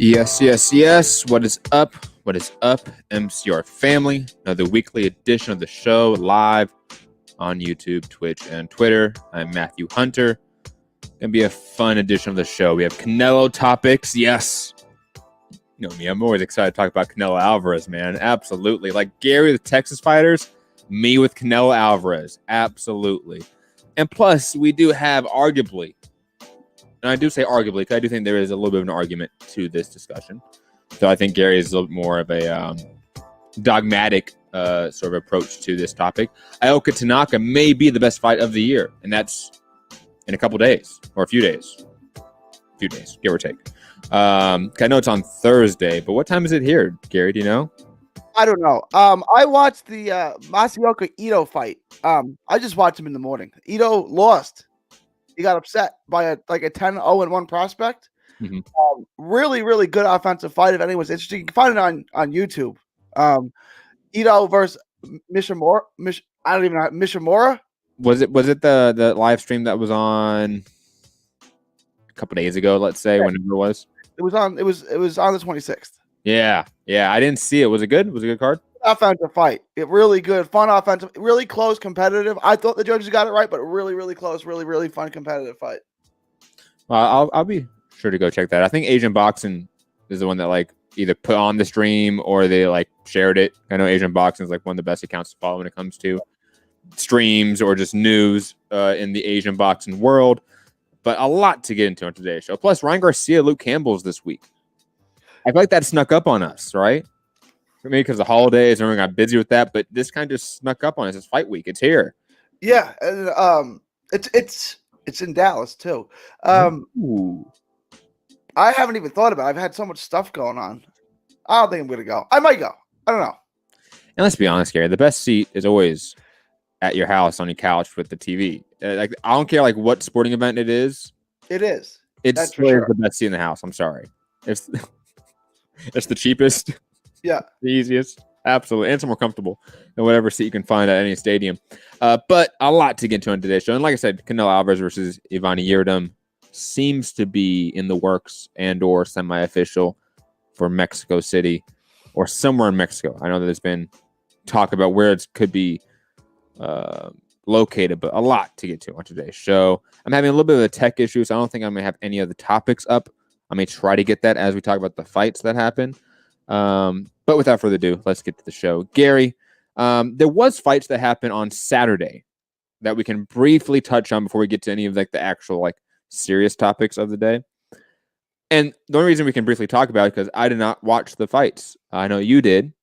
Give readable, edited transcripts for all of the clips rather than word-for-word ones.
Yes, yes, yes. What is up? What is up, MCR family? Another weekly edition of the show live on YouTube, Twitch, and Twitter. I'm Matthew Hunter. Gonna be a fun edition of the show. We have Canelo topics. Yes. You know me, I'm always excited to talk about Canelo Alvarez, man. Absolutely. Like Gary with Texas fighters, me with Canelo Alvarez. Absolutely. And plus, we do have arguably, and I do say arguably because I do think there is a little bit of an argument to this discussion. So I think Gary is a little more of a dogmatic sort of approach to this topic. Ioka-Tanaka may be the best fight of the year, and that's in a couple days or a few days. Give or take. I know it's on Thursday, but what time is it here, Gary? Do you know? I don't know. I watched the Masayuki Ito fight. I just watched him in the morning. Ito lost. He got upset by a 10-0-1 prospect. Mm-hmm. Really, really good offensive fight. If anyone's interested, you can find it on YouTube. Ito versus Mishimura. I don't even know Mishimura. Was it the live stream that was on a couple days ago? Let's say whenever it was. It was on the 26th. Yeah. I didn't see it. Was it good? Was it a good card? Offensive fight. It really good, fun offensive, really close, competitive. I thought the judges got it right, but really, really close, really, really fun, competitive fight. I'll be sure to go check that. I think Asian Boxing is the one that either put on the stream or they shared it. I know Asian Boxing is one of the best accounts to follow when it comes to streams or just news in the Asian boxing world. But a lot to get into on today's show. Plus, Ryan Garcia, Luke Campbell's this week. I feel like that snuck up on us, right? Maybe because of the holidays, everyone got busy with that, but this kind of just snuck up on us. It's fight week. It's here. Yeah, and it's in Dallas too. Ooh. I haven't even thought about it. I've had so much stuff going on. I don't think I'm gonna go. I might go. I don't know. And let's be honest, Gary. The best seat is always at your house on your couch with the TV. I don't care what sporting event it is. It is. It's sure the best seat in the house. I'm sorry. It's the cheapest. Yeah. The easiest. Absolutely. And it's more comfortable than whatever seat you can find at any stadium. But a lot to get into on today's show. And like I said, Canelo Alvarez versus Ioka-Tanaka seems to be in the works and or semi-official for Mexico City or somewhere in Mexico. I know that there's been talk about where it could be located, but a lot to get to on today's show. I'm having a little bit of a tech issue, so I don't think I'm going to have any of the topics up. I may try to get that as we talk about the fights that happen. But without further ado, let's get to the show. Gary, there was fights that happened on Saturday that we can briefly touch on before we get to any of the actual serious topics of the day. And the only reason we can briefly talk about it because I did not watch the fights. I know you did.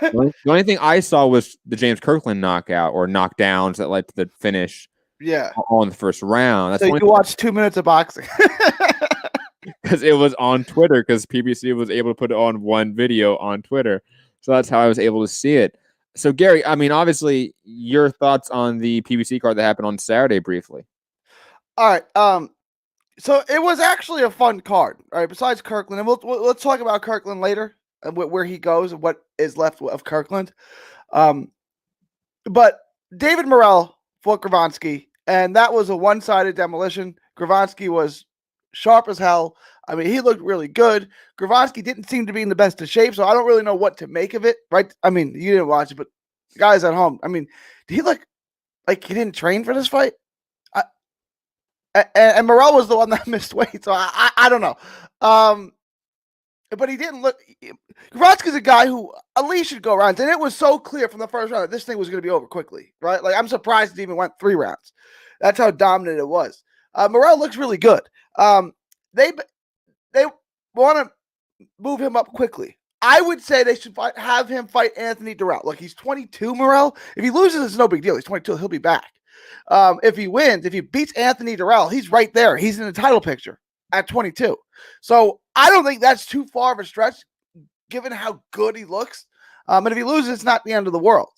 The only thing I saw was the James Kirkland knockout or knockdowns that led to the finish. Yeah, all in the first round. That's so you watched 2 minutes of boxing. Because it was on Twitter, because PBC was able to put it on one video on Twitter. So that's how I was able to see it. So, Gary, I mean, obviously, your thoughts on the PBC card that happened on Saturday briefly. All right. So it was actually a fun card, all right, besides Kirkland. And let's talk about Kirkland later and where he goes and what is left of Kirkland. But David Morrell fought Gravinsky, and that was a one-sided demolition. Gravinsky was sharp as hell. I mean, he looked really good. Gravinsky didn't seem to be in the best of shape, so I don't really know what to make of it, right? I mean, you didn't watch it, but guys at home, I mean, did he look like he didn't train for this fight? And Morrell was the one that missed weight, so I don't know. But he didn't look. Gravinsky's a guy who at least should go rounds, and it was so clear from the first round that this thing was going to be over quickly, right? I'm surprised it even went 3 rounds. That's how dominant it was. Morrell looks really good. They want to move him up quickly. I would say they should have him fight Anthony Durrell. Look, he's 22, Morrell. If he loses, it's no big deal. He's 22. He'll be back. If he wins, if he beats Anthony Durrell, he's right there. He's in the title picture at 22. So I don't think that's too far of a stretch, given how good he looks. And if he loses, it's not the end of the world.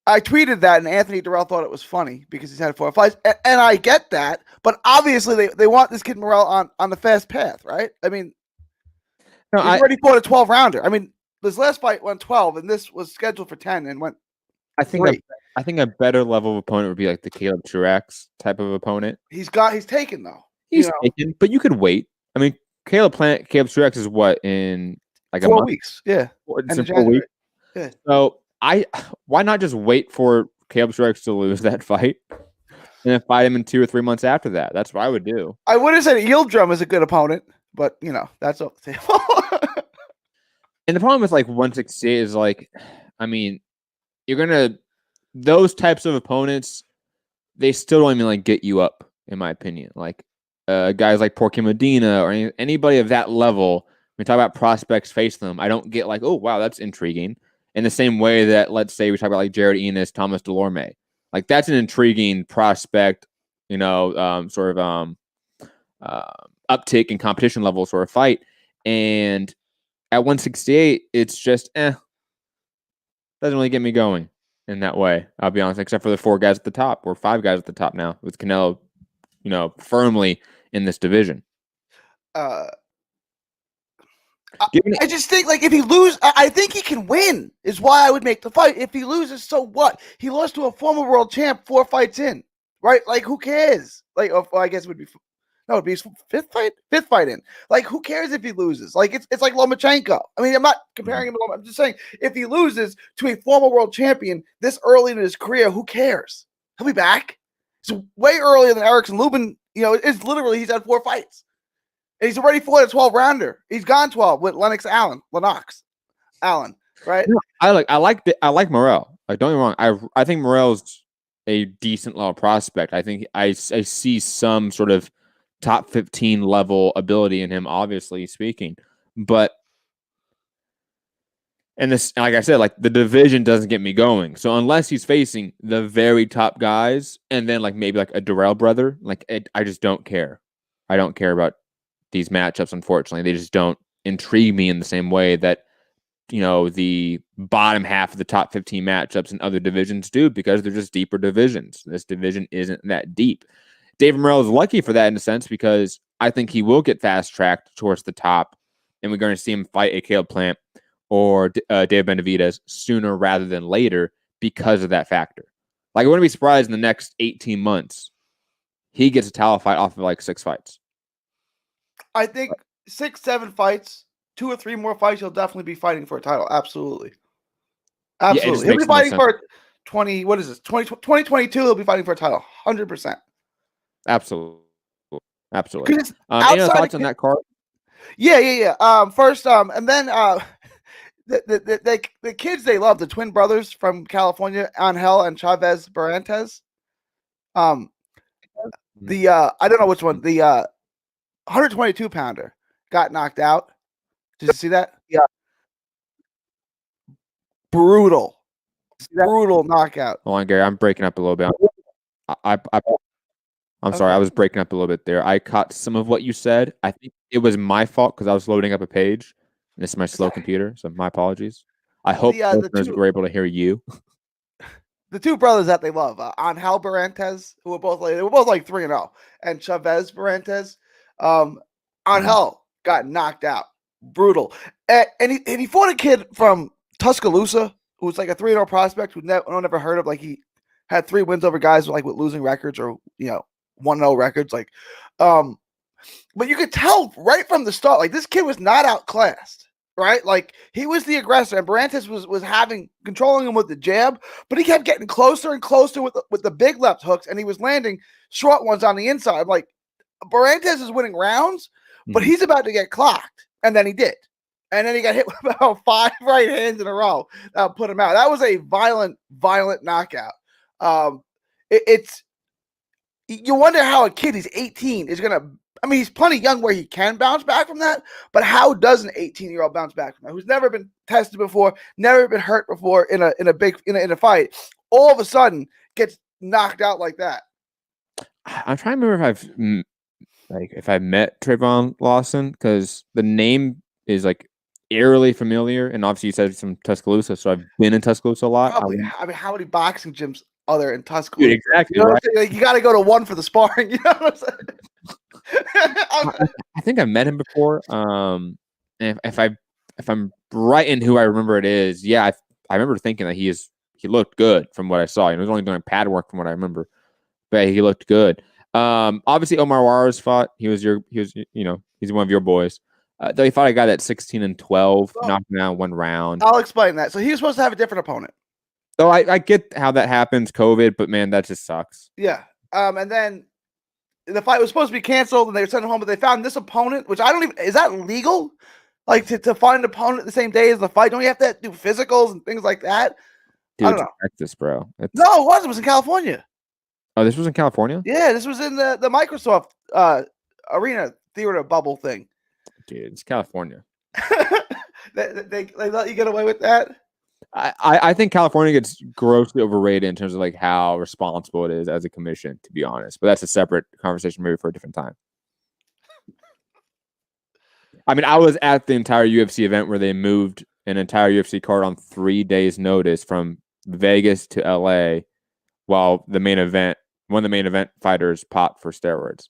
I tweeted that, and Anthony Durrell thought it was funny because he's had 4 fights, and I get that. But obviously, they want this kid Morrell on the fast path, right? I mean, he's already fought a 12-rounder. I mean, this last fight went 12, and this was scheduled for 10 and went. I think a better level of opponent would be the Caleb Truax type of opponent. He's taken though. He's taken, but you could wait. I mean, Caleb Truex is what in like 4 weeks. Yeah. It's End in of 4 January. weeks. Yeah. So why not just wait for Caleb Truex to lose that fight and then fight him in 2 or 3 months after that? That's what I would do. I would have said Yildirim is a good opponent, but that's off the table. And the problem with like 168 is like, I mean, those types of opponents, they still don't even like get you up, in my opinion. Like guys like Porky Medina or anybody of that level, when we talk about prospects face them, I don't get like, oh wow, that's intriguing. In the same way that, let's say, we talk about like Jared Enos, Thomas Delorme, like that's an intriguing prospect, sort of uptick in competition level sort of fight. And at 168, it's just doesn't really get me going in that way. I'll be honest, except for the 4 guys at the top or 5 guys at the top now with Canelo, firmly in this division. I just think like if he loses, I think he can win. Is why I would make the fight. If he loses, so what? He lost to a former world champ 4 fights in, right? Like who cares? Like, I guess it would be. No, it'd be his fifth fight in. Like, who cares if he loses? Like, it's like Lomachenko. I mean, I'm not comparing him to Lomachenko. I'm just saying, if he loses to a former world champion this early in his career, who cares? He'll be back. It's way earlier than Erickson Lubin. It's literally he's had 4 fights. And he's already fought a 12-rounder. He's gone 12 with Lennox Allen, right? Yeah, I like Morrell. Like, don't get me wrong. I think Morrell's a decent level prospect. I think I see some sort of top 15 level ability in him, obviously speaking. But this, like I said, like the division doesn't get me going. So unless he's facing the very top guys and then like maybe like a Durrell brother, I just don't care. I don't care about these matchups, unfortunately. They just don't intrigue me in the same way that, the bottom half of the top 15 matchups in other divisions do, because they're just deeper divisions. This division isn't that deep. David Morrell is lucky for that in a sense, because I think he will get fast-tracked towards the top, and we're going to see him fight a Caleb Plant or David Benavidez sooner rather than later because of that factor. Like, I wouldn't be surprised in the next 18 months he gets a title fight off of like 6 fights. I think 6, 7 fights, 2 or 3 more fights, he'll definitely be fighting for a title. Absolutely. Yeah, he'll be fighting for 2022. He'll be fighting for a title. 100%. Absolutely. Any thoughts on that card? Yeah. First, and then the kids they love, the twin brothers from California, Angel and Chavez Barrantes. I don't know which one. The 122 pounder got knocked out. Did you see that? Yeah. Brutal knockout. Hold on, Gary. I'm breaking up a little bit. I'm sorry. I was breaking up a little bit there. I caught some of what you said. I think it was my fault because I was loading up a page. And this is my slow computer, so my apologies. I hope listeners were able to hear you. The 2 brothers that they love, Angel Barrantes, who were both like 3-0, and Chavez Barrantes. Angel got knocked out, brutal, and he fought a kid from Tuscaloosa who was like a 3-0 prospect who never heard of. Like, he had 3 wins over guys with losing records or 1-0 records. But you could tell right from the start, like, this kid was not outclassed. Right, like, he was the aggressor, and Barrantes was controlling him with the jab, but he kept getting closer and closer with the big left hooks, and he was landing short ones on the inside. Like, Barrantes is winning rounds, but he's about to get clocked, and then he did, and then he got hit with about 5 right hands in a row that put him out. That was a violent knockout. You wonder how a kid, he's 18, is gonna. I mean, he's plenty young where he can bounce back from that, but how does an 18-year-old bounce back from that? Who's never been tested before, never been hurt before in a fight, all of a sudden gets knocked out like that? I'm trying to remember if I've met Trayvon Lawson, because the name is like eerily familiar, and obviously you said it's from Tuscaloosa, so I've been in Tuscaloosa a lot. Probably. I mean, how many boxing gyms are there in Tuscaloosa? Dude, exactly. You know what I'm saying? Like, you got to go to one for the sparring. You know what I'm saying? I think I've met him before. If I'm right in who I remember it is, yeah, I remember thinking that he looked good from what I saw. He was only doing pad work from what I remember, but he looked good. Obviously Omar Juarez fought. He was He's one of your boys. Though he fought a guy that's 16-12, Oh. knocked him out one round. I'll explain that. So he was supposed to have a different opponent. Though I get how that happens, COVID, but man, that just sucks. Yeah. And then the fight was supposed to be canceled, and they were sent home, but they found this opponent, which I don't even. Is that legal? Like to find an opponent the same day as the fight? Don't you have to do physicals and things like that? Dude, I don't know. Texas, bro. No, it wasn't. It was in California. Oh, this was in California? Yeah, this was in the Microsoft Arena Theater bubble thing. Dude, it's California. they let you get away with that? I think California gets grossly overrated in terms of like how responsible it is as a commission, to be honest. But that's a separate conversation, maybe for a different time. I mean, I was at the entire UFC event where they moved an entire UFC card on 3 days' notice from Vegas to LA, while one of the main event fighters popped for steroids,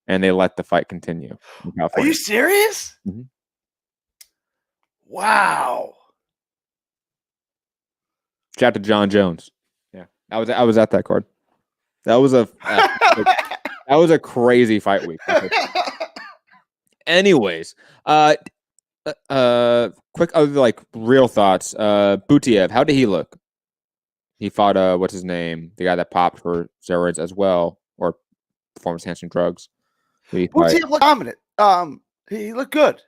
and they let the fight continue. Are you serious? Mm-hmm. Wow. Shout out to John Jones. Yeah, I was at that card. That was a crazy fight week. Anyways, quick other like real thoughts. Butiev, how did he look? He fought what's his name? The guy that popped for steroids as well, or performance enhancing drugs. Butiev looked dominant. He looked good.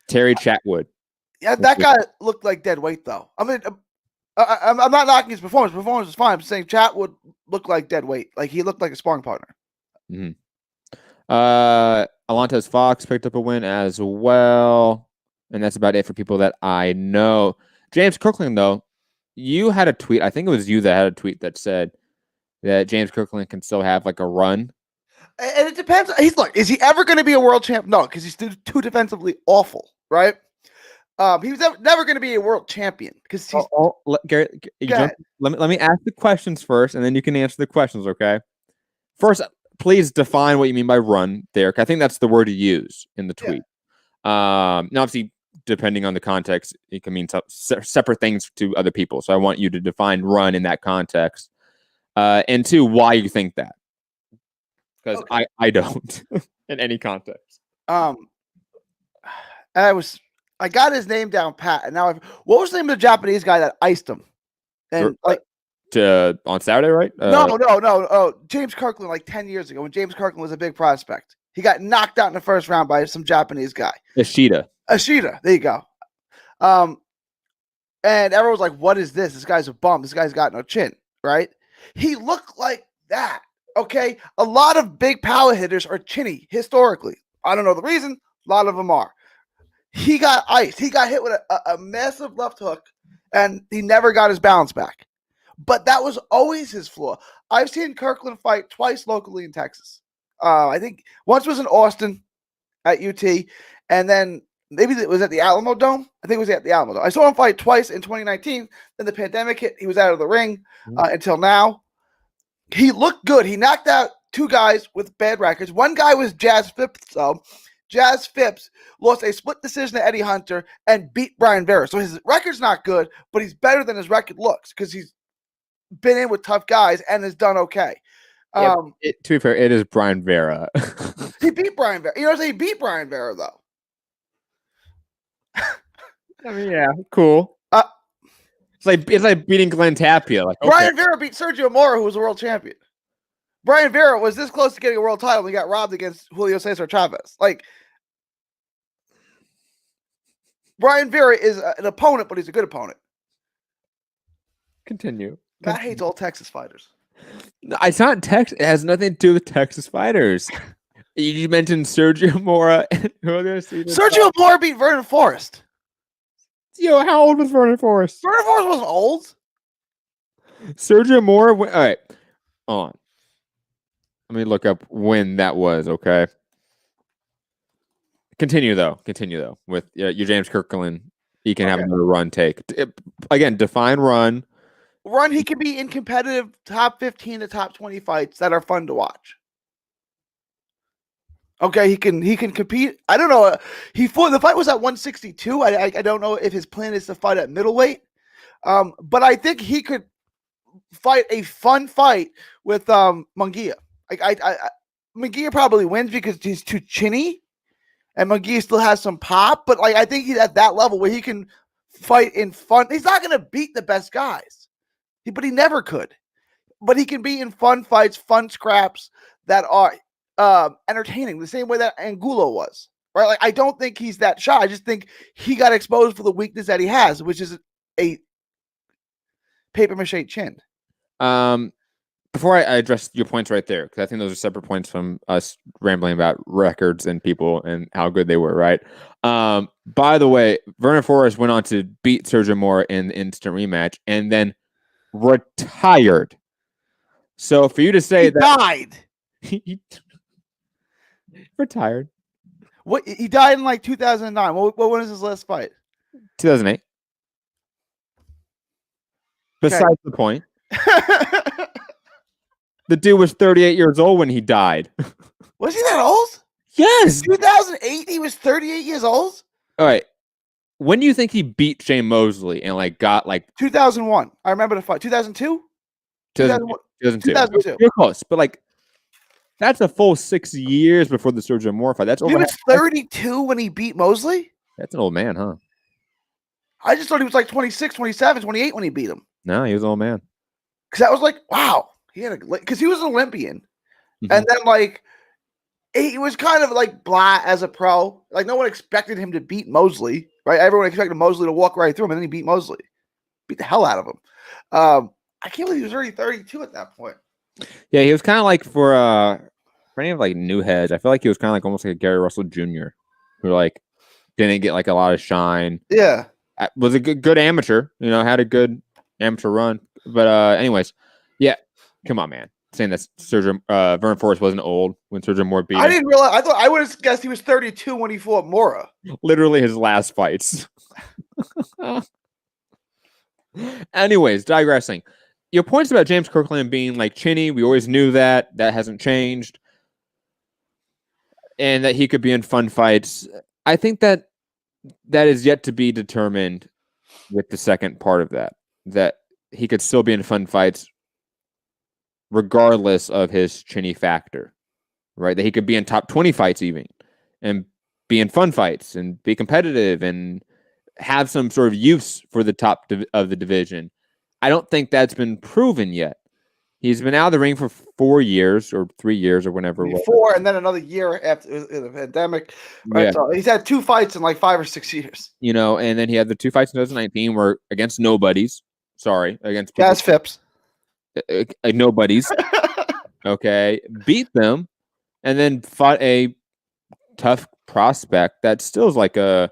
Terry Chatwood. Yeah, that guy looked like dead weight, though. I mean, I'm not knocking his performance. Performance was fine. I'm saying Chatwood looked like dead weight. Like he looked like a sparring partner. Mm-hmm. Alontes Fox picked up a win as well, and that's about it for people that I know. James Kirkland, though, you had a tweet. I think it was you that had a tweet that said that James Kirkland can still have like a run. And it depends. Is he ever going to be a world champ? No, because he's too defensively awful, right? He was never going to be a world champion because he's. Garrett, let me ask the questions first, and then you can answer the questions. Okay. First, please define what you mean by run there. I think that's the word you use in the tweet. Now, obviously, depending on the context, it can mean separate things to other people. So I want you to define run in that context. And two, why you think that. Because I don't in any context. I got his name down pat, and now what was the name of the Japanese guy that iced him? And on Saturday, right? No. James Kirkland, like 10 years ago, when James Kirkland was a big prospect, he got knocked out in the first round by some Japanese guy. Ashida. There you go. And everyone was like, "What is this? This guy's a bum. This guy's got no chin." Right? He looked like that. Okay, a lot of big power hitters are chinny historically. I don't know the reason. A lot of them are. He got iced. He got hit with a massive left hook, and he never got his balance back. But that was always his flaw. I've seen Kirkland fight twice locally in Texas. I think once was in Austin at UT, and then maybe it was at the Alamo Dome. I think it was at the Alamo Dome. I saw him fight twice in 2019. Then the pandemic hit. He was out of the ring until now. He looked good. He knocked out two guys with bad records. One guy was Jazz Phipps, though. Jazz Phipps lost a split decision to Eddie Hunter and beat Brian Vera. So his record's not good, but he's better than his record looks because he's been in with tough guys and has done okay. To be fair, it is Brian Vera. He beat Brian Vera. You know what I'm saying? He beat Brian Vera, though. I mean, yeah, cool. It's like beating Glenn Tapia. Like Brian Vera beat Sergio Mora, who was a world champion. Brian Vera was this close to getting a world title. He got robbed against Julio Cesar Chavez. Like Brian Vera is an opponent, but he's a good opponent. Continue. Matt hates all Texas fighters. No, it's not Texas. It has nothing to do with Texas fighters. You mentioned Sergio Mora. Sergio Mora beat Vernon Forrest. Yo, how old was Vernon Forrest? Vernon Forrest wasn't old. Sergio Mora. All right. Hold on. Let me look up when that was, okay? Continue, though. With your James Kirkland. He can have another run take. Again, define run. Run, he can be in competitive top 15 to top 20 fights that are fun to watch. Okay, he can compete. I don't know. The fight was at 162. I don't know if his plan is to fight at middleweight. But I think he could fight a fun fight with Munguia. McGee probably wins because he's too chinny, and McGee still has some pop. But like I think he's at that level where he can fight in fun. He's not going to beat the best guys, but he never could. But he can be in fun fights, fun scraps that are entertaining, the same way that Angulo was. Right? Like I don't think he's that shy. I just think he got exposed for the weakness that he has, which is a paper mache chin. Before I address your points right there, because I think those are separate points from us rambling about records and people and how good they were, right? By the way, Vernon Forrest went on to beat Sergio Mora in the instant rematch and then retired. So for you to say he died, he retired. What he died in like 2009. What was his last fight? 2008. Besides the point. The dude was 38 years old when he died. Was he that old? Yes. 2008, he was 38 years old? All right. When do you think he beat Shane Mosley and like got like 2001? I remember the fight. 2002? 2002. You're close, but like that's a full 6 years before the Sergio Mora fight. That's over. He was 32 when he beat Mosley? That's an old man, huh? I just thought he was like 26, 27, 28 when he beat him. No, he was an old man. Because that was like, wow. He had because he was an Olympian. And then like he was kind of like blah as a pro. Like no one expected him to beat Mosley, right? Everyone expected Mosley to walk right through him, and then he beat Mosley. Beat the hell out of him. I can't believe he was already 32 at that point. Yeah, he was kind of like for any of like new heads. I feel like he was kind of like almost like a Gary Russell Jr. who like didn't get like a lot of shine. Yeah, was a good amateur. You know, had a good amateur run. But anyways, yeah, come on, man. Saying that Sergio Vernon Forrest wasn't old when Sergio Mora beat him. I didn't realize. I thought I would have guessed he was 32 when he fought Mora. Literally his last fights. Anyways, digressing. Your points about James Kirkland being like chinny, we always knew that. That hasn't changed. And that he could be in fun fights. I think that is yet to be determined with the second part of that. That he could still be in fun fights regardless of his chinny factor. Right? That he could be in top 20 fights even. And be in fun fights and be competitive and have some sort of use for the top of the division. I don't think that's been proven yet. He's been out of the ring for 4 years or 3 years or whenever it was. 4 and then another year after the pandemic. Right? Yeah. So he's had 2 fights in like 5 or 6 years. You know, and then he had the 2 fights in 2019 were against nobodies. Sorry, against Jazz Phipps. Nobodies. Okay, beat them, and then fought a tough prospect that still is like a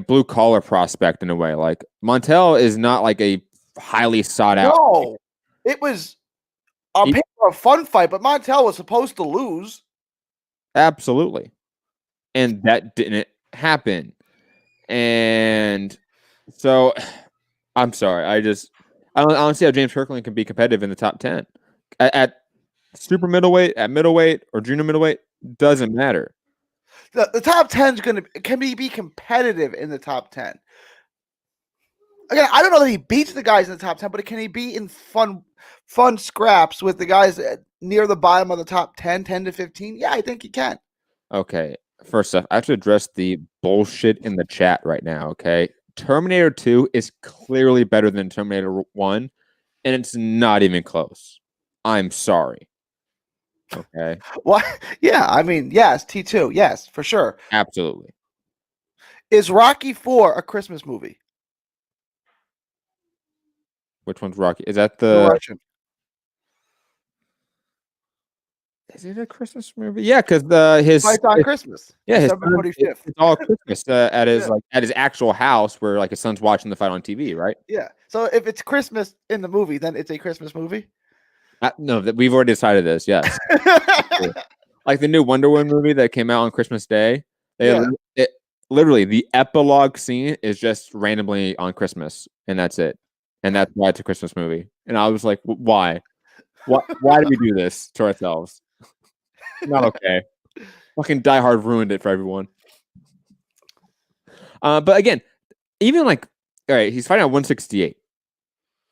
blue collar prospect in a way. Like Montel is not like a highly sought out. No, it was on paper a fun fight, but Montel was supposed to lose. Absolutely, and that didn't happen. And so, I'm sorry. I don't see how James Kirkland can be competitive in the top 10 at super middleweight, at middleweight, or junior middleweight. Doesn't matter. The top 10 can be competitive in the top 10. Again, I don't know that he beats the guys in the top 10, but can he be in fun scraps with the guys near the bottom of the top 10 to 15? Yeah, I think he can. Okay. First off, I have to address the bullshit in the chat right now, okay? Terminator 2 is clearly better than Terminator 1, and it's not even close. I'm sorry. Okay. What? Yeah, I mean, yes, T2, yes, for sure. Absolutely. Is Rocky 4 a Christmas movie? Which one's Rocky? Is that the Russian? Is it a Christmas movie? Yeah, because his fights on Christmas. Yeah, December 25th. It's all Christmas at his at his actual house where like his son's watching the fight on TV, right? Yeah. So if it's Christmas in the movie, then it's a Christmas movie. No, we've already decided this. Yes, like the new Wonder Woman movie that came out on Christmas Day. It literally the epilogue scene is just randomly on Christmas, and that's it. And that's why it's a Christmas movie. And I was like, why? Why do we do this to ourselves? Not okay. Fucking Die Hard ruined it for everyone. But again, even like, all right, he's fighting at 168.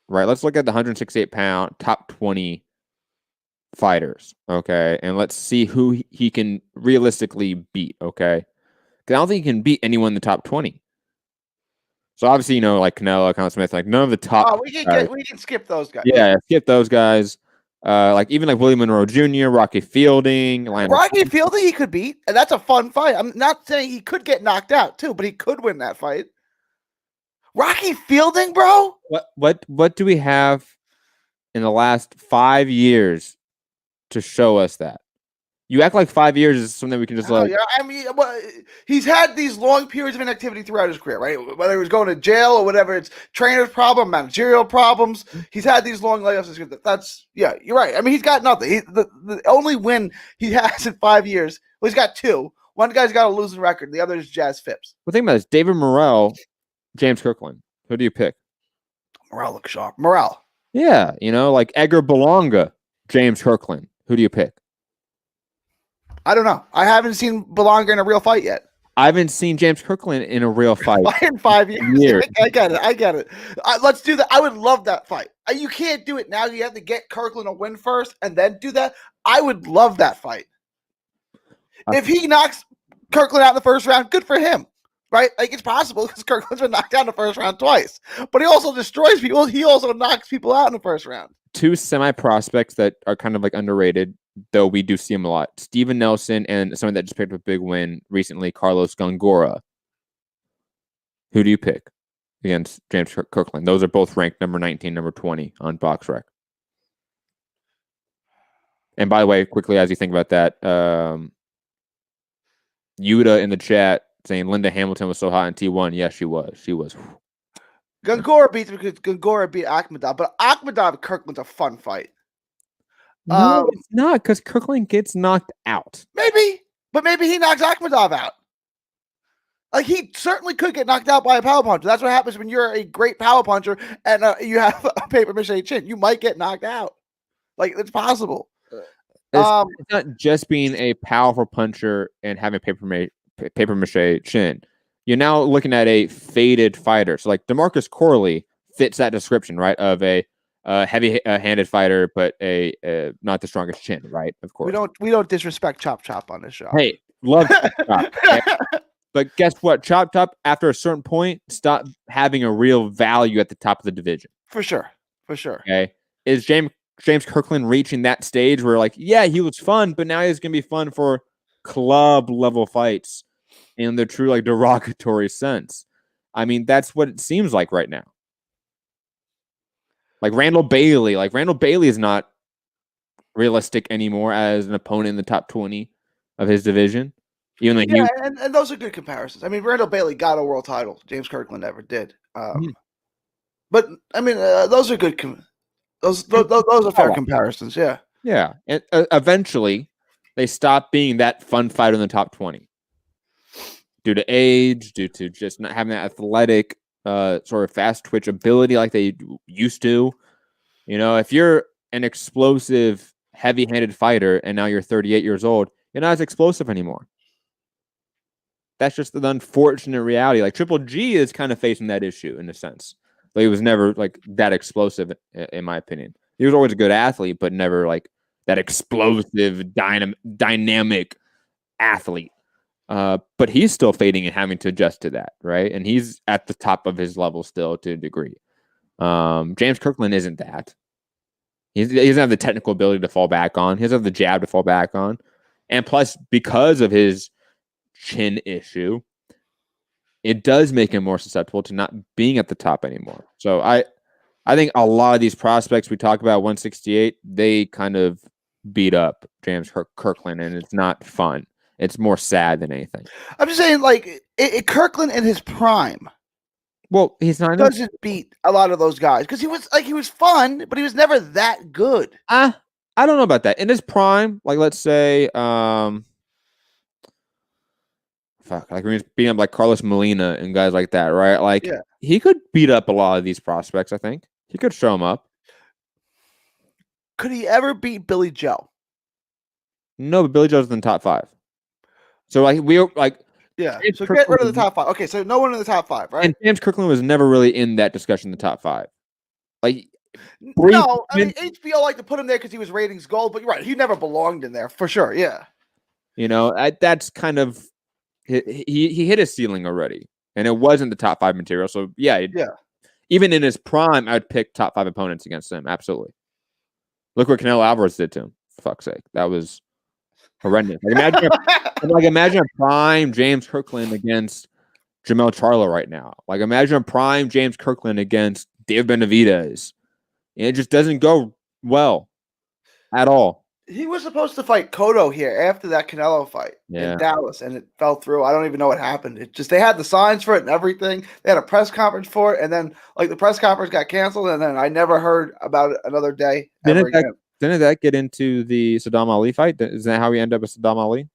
right? Let's look at the 168-pound top 20 fighters, okay? And let's see who he can realistically beat, okay? Because I don't think he can beat anyone in the top 20. So obviously, like Canelo, Conor Smith, like none of the top. Oh, we can skip those guys. Yeah, skip those guys. Like even like Willie Monroe Jr., Rocky Fielding, Rocky Fielding, he could beat, and that's a fun fight. I'm not saying he could get knocked out too, but he could win that fight. Rocky Fielding, bro. What do we have in the last 5 years to show us that? You act like 5 years is something we can just like. Yeah, I mean, he's had these long periods of inactivity throughout his career, right? Whether he was going to jail or whatever, it's trainer's problem, managerial problems. He's had these long layoffs. That's you're right. I mean, he's got nothing. The only win he has in 5 years, well, he's got two. One guy's got a losing record. The other is Jazz Phipps. Well, think about this: David Morrell, James Kirkland. Who do you pick? Morrell looks sharp. Morrell. Yeah, like Edgar Berlanga, James Kirkland. Who do you pick? I don't know. I haven't seen Berlanga in a real fight yet. I haven't seen James Kirkland in a real fight in 5 years. I get it. Let's do that. I would love that fight. You can't do it now. You have to get Kirkland a win first and then do that. I would love that fight. If he knocks Kirkland out in the first round, good for him. Right? Like, it's possible because Kirkland's been knocked out in the first round twice. But he also destroys people. He also knocks people out in the first round. Two semi-prospects that are kind of like underrated, though we do see him a lot. Steven Nelson and someone that just picked up a big win recently, Carlos Gongora. Who do you pick against James Kirkland? Those are both ranked number 19, number 20 on BoxRec. And by the way, quickly as you think about that, Yuta in the chat saying Linda Hamilton was so hot in T1. Yes, she was. She was. Gongora beats because Gongora beat Akhmadov, but Akhmadov Kirkland's a fun fight. No, it's not, because Kirkland gets knocked out. Maybe he knocks Akhmadov out. Like, he certainly could get knocked out by a power puncher. That's what happens when you're a great power puncher and you have a paper mache chin. You might get knocked out. Like, it's possible. It's not just being a powerful puncher and having paper mache chin. You're now looking at a faded fighter. So, like, DeMarcus Corley fits that description, right, of a heavy-handed fighter, but a not the strongest chin, right? Of course. We don't disrespect Chop Chop on this show. Hey, love Chop Chop. Okay? But guess what? Chop Chop, after a certain point, stopped having a real value at the top of the division. For sure. Okay, is James Kirkland reaching that stage where, like, yeah, he was fun, but now he's gonna be fun for club level fights in the true, like, derogatory sense? I mean, that's what it seems like right now. Like Randall Bailey is not realistic anymore as an opponent in the top 20 of his division. Even like and those are good comparisons. I mean, Randall Bailey got a world title. James Kirkland never did. But I mean, those are good. Those are fair comparisons. Yeah. Yeah, and eventually they stop being that fun fighter in the top 20 due to age, due to just not having that athletic sort of fast twitch ability like they used to. If you're an explosive, heavy-handed fighter and now you're 38 years old, you're not as explosive anymore. That's just the unfortunate reality. Like, Triple G is kind of facing that issue in a sense. But he was never like that explosive, in my opinion. He was always a good athlete, but never like that explosive, dynamic athlete. But he's still fading and having to adjust to that, right? And he's at the top of his level still to a degree. James Kirkland isn't that. He doesn't have the technical ability to fall back on. He doesn't have the jab to fall back on. And plus, because of his chin issue, it does make him more susceptible to not being at the top anymore. So I think a lot of these prospects we talk about, 168, they kind of beat up James Kirkland, and it's not fun. It's more sad than anything. I'm just saying, like, Kirkland in his prime. Well, he's not doesn't beat a lot of those guys because he was fun, but he was never that good. I don't know about that. In his prime, like, let's say, like when he was beating up like Carlos Molina and guys like that, right? Like, he could beat up a lot of these prospects. I think he could show them up. Could he ever beat Billy Joe? No, but Billy Joe's in the top 5. So like so get rid of the top 5. Okay, so no one in the top 5, right? And James Kirkland was never really in that discussion in the top 5. Like, No, I mean HBO liked to put him there because he was ratings gold, but you're right, he never belonged in there for sure. Yeah, that's kind of he hit his ceiling already, and it wasn't the top 5 material. So yeah. Even in his prime, I'd pick top 5 opponents against him. Absolutely. Look what Canelo Alvarez did to him. For fuck's sake, that was horrendous. Imagine a prime James Kirkland against Jamel Charlo right now. Like imagine a prime James Kirkland against Dave Benavidez. It just doesn't go well at all. He was supposed to fight Cotto here after that Canelo fight in Dallas, and it fell through. I don't even know what happened. It just they had the signs for it and everything. They had a press conference for it, and then like the press conference got canceled, and then I never heard about it another day. Didn't that get into the Saddam Ali fight? Is that how we end up with Saddam Ali?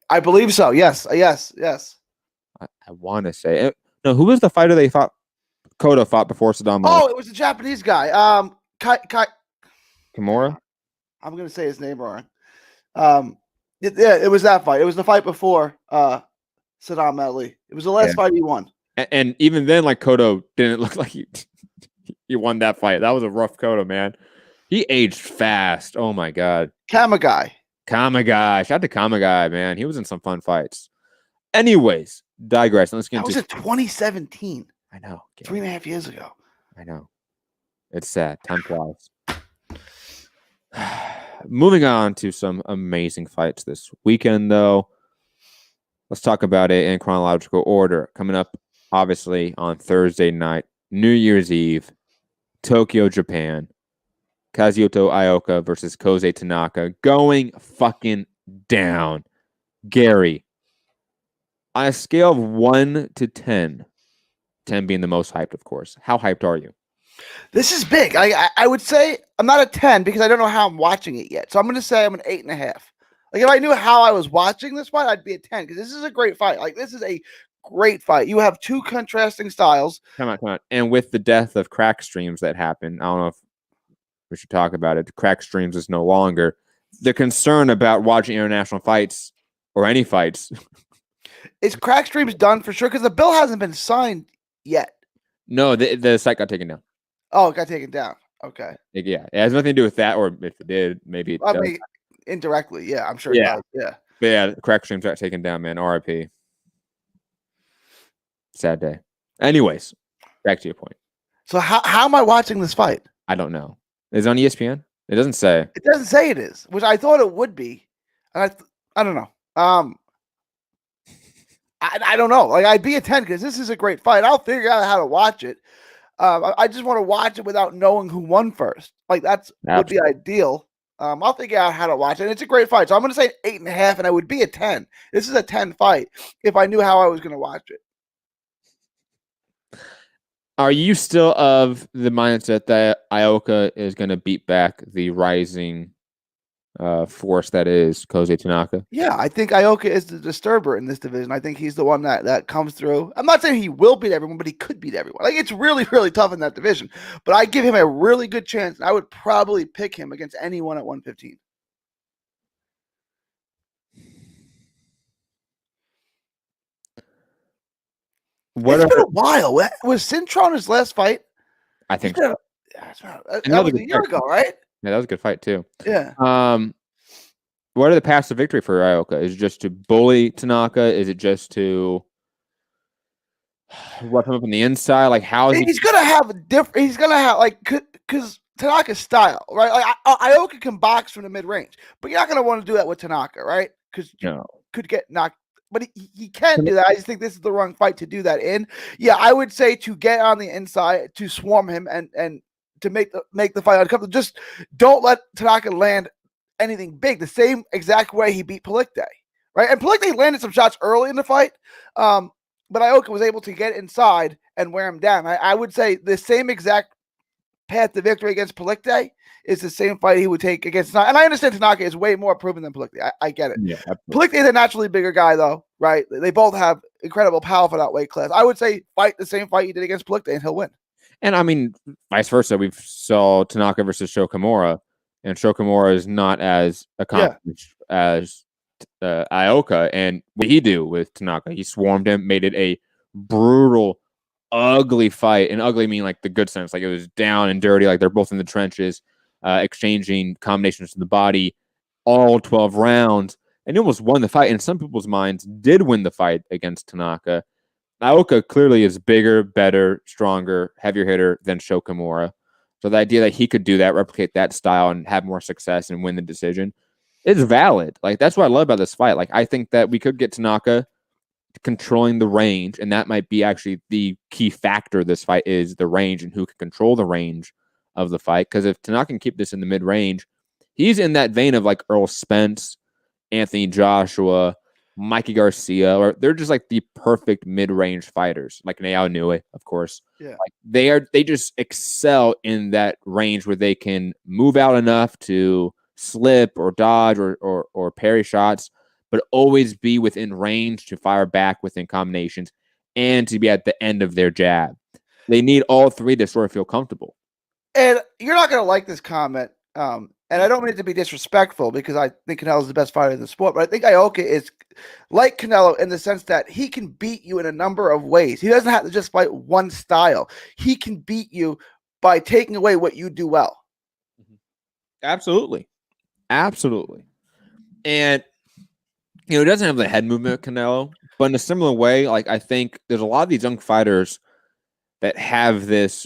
I believe so. Yes. I want to say it. No, who was the fighter they fought? Cotto fought before Saddam Ali. Oh, it was the Japanese guy. Kimura. I'm going to say his name wrong. It was that fight. It was the fight before Saddam Ali. It was the last fight he won. And even then, like Cotto didn't look like he won that fight. That was a rough Cotto, man. He aged fast. Oh my god. Kamagai. Shout out to Kamagai, man. He was in some fun fights. Anyways, digress. Let's get into. That was in 2017. I know. 3.5 years ago. I know. It's sad. Time flies. Moving on to some amazing fights this weekend, though. Let's talk about it in chronological order. Coming up, obviously, on Thursday night, New Year's Eve, Tokyo, Japan. Kazuto Ioka versus Ioka-Tanaka going fucking down. Gary, on a scale of 1 to 10, 10 being the most hyped, of course, how hyped are you? This is big. I would say I'm not a 10 because I don't know how I'm watching it yet. So I'm going to say I'm an 8.5. Like if I knew how I was watching this fight, I'd be a 10 because this is a great fight. Like this is a great fight. You have two contrasting styles. Come on. And with the death of Crack Streams that happened, I don't know if we should talk about it. Crack Streams is no longer. The concern about watching international fights or any fights. Is Crack Streams done for sure? Because the bill hasn't been signed yet. No, the site got taken down. Oh, it got taken down. Okay. Yeah, it has nothing to do with that, or if it did, maybe it does. mean, indirectly, yeah, I'm sure it does. Yeah. But yeah, Crack Streams got taken down, man. RIP. Sad day. Anyways, back to your point. So how am I watching this fight? I don't know. Is it on ESPN? It doesn't say. It doesn't say it is, which I thought it would be. And I don't know. I don't know. Like I'd be a 10 because this is a great fight. I'll figure out how to watch it. I just want to watch it without knowing who won first. Like would be ideal. I'll figure out how to watch it. And it's a great fight. So I'm going to say 8.5, and I would be a 10. This is a 10 fight if I knew how I was going to watch it. Are you still of the mindset that Ioka is going to beat back the rising force that is Ioka-Tanaka? Yeah, I think Ioka is the disturber in this division. I think he's the one that comes through. I'm not saying he will beat everyone, but he could beat everyone. Like it's really, really tough in that division. But I give him a really good chance. I would probably pick him against anyone at 115. It's been a while. Was Cintron his last fight? I think so. That was a year ago, right? Yeah, that was a good fight too. Yeah. What are the paths to victory for Ioka? Is it just to bully Tanaka? Is it just to rough him up on the inside? Like how is he's gonna have a different? He's gonna have like because Tanaka's style, right? Like Ioka can box from the mid range, but you're not gonna want to do that with Tanaka, right? Because you could get knocked. But he can do that. I just think this is the wrong fight to do that in. Yeah, I would say to get on the inside, to swarm him, and to make the fight uncomfortable. Just don't let Tanaka land anything big. The same exact way he beat Palikte, right? And Palikte landed some shots early in the fight, but Ioka was able to get inside and wear him down. I would say the same exact path to victory against Palikte is the same fight he would take against Tanaka. And I understand Tanaka is way more proven than Palikte. I get it. Yeah, Palikte is a naturally bigger guy, though, right? They both have incredible power for that weight class. I would say fight the same fight you did against Palikte, and he'll win. And I mean, vice versa. We saw Tanaka versus Sho Kimura, and Sho Kimura is not as accomplished as Ioka. And what did he do with Tanaka? He swarmed him, made it a brutal ugly fight, and ugly mean like the good sense, like it was down and dirty, like they're both in the trenches, exchanging combinations in the body, all 12 rounds, and he almost won the fight. In some people's minds, did win the fight against Tanaka. Ioka clearly is bigger, better, stronger, heavier hitter than Sho Kimura. So the idea that he could do that, replicate that style, and have more success and win the decision is valid. Like that's what I love about this fight. Like I think that we could get Tanaka controlling the range, and that might be actually the key factor of this fight is the range and who can control the range of the fight. Because if Tanaka can keep this in the mid range, he's in that vein of like Earl Spence, Anthony Joshua, Mikey Garcia, or they're just like the perfect mid-range fighters, like Nao Inoue, of course. Yeah, like they just excel in that range where they can move out enough to slip or dodge or parry shots, but always be within range to fire back within combinations and to be at the end of their jab. They need all three to sort of feel comfortable. and you're not gonna like this comment. And I don't mean it to be disrespectful because I think Canelo is the best fighter in the sport, but I think Ioka is like Canelo in the sense that he can beat you in a number of ways. He doesn't have to just fight one style. He can beat you by taking away what you do well. Absolutely. Absolutely. And, he doesn't have the head movement of Canelo, but in a similar way, like I think there's a lot of these young fighters that have this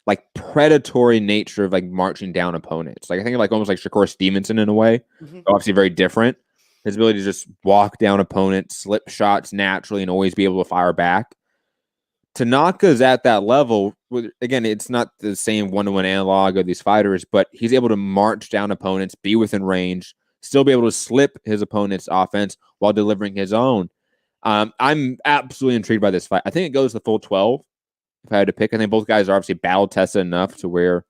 like predatory nature of like marching down opponents. Like I think like almost like Shakur Stevenson in a way. Obviously very different. His ability to just walk down opponents, slip shots naturally, and always be able to fire back. Tanaka's at that level. Again, it's not the same one-to-one analog of these fighters, but he's able to march down opponents, be within range, still be able to slip his opponent's offense while delivering his own. I'm absolutely intrigued by this fight. I think it goes the full 12. If I had to pick, I think both guys are obviously battle tested enough to where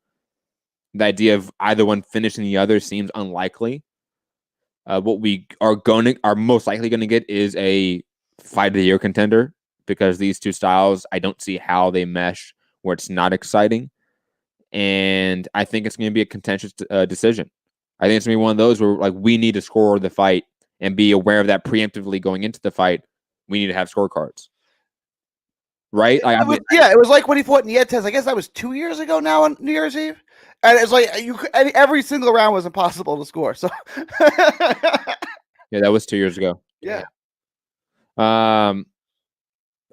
the idea of either one finishing the other seems unlikely. What we are most likely going to get is a fight of the year contender because these two styles, I don't see how they mesh where it's not exciting. And I think it's going to be a contentious decision. I think it's going to be one of those where like we need to score the fight and be aware of that preemptively going into the fight. We need to have scorecards. Right? It was like when he fought Nietes. I guess that was 2 years ago now on New Year's Eve, and it's like every single round was impossible to score. So, yeah, that was 2 years ago. Yeah.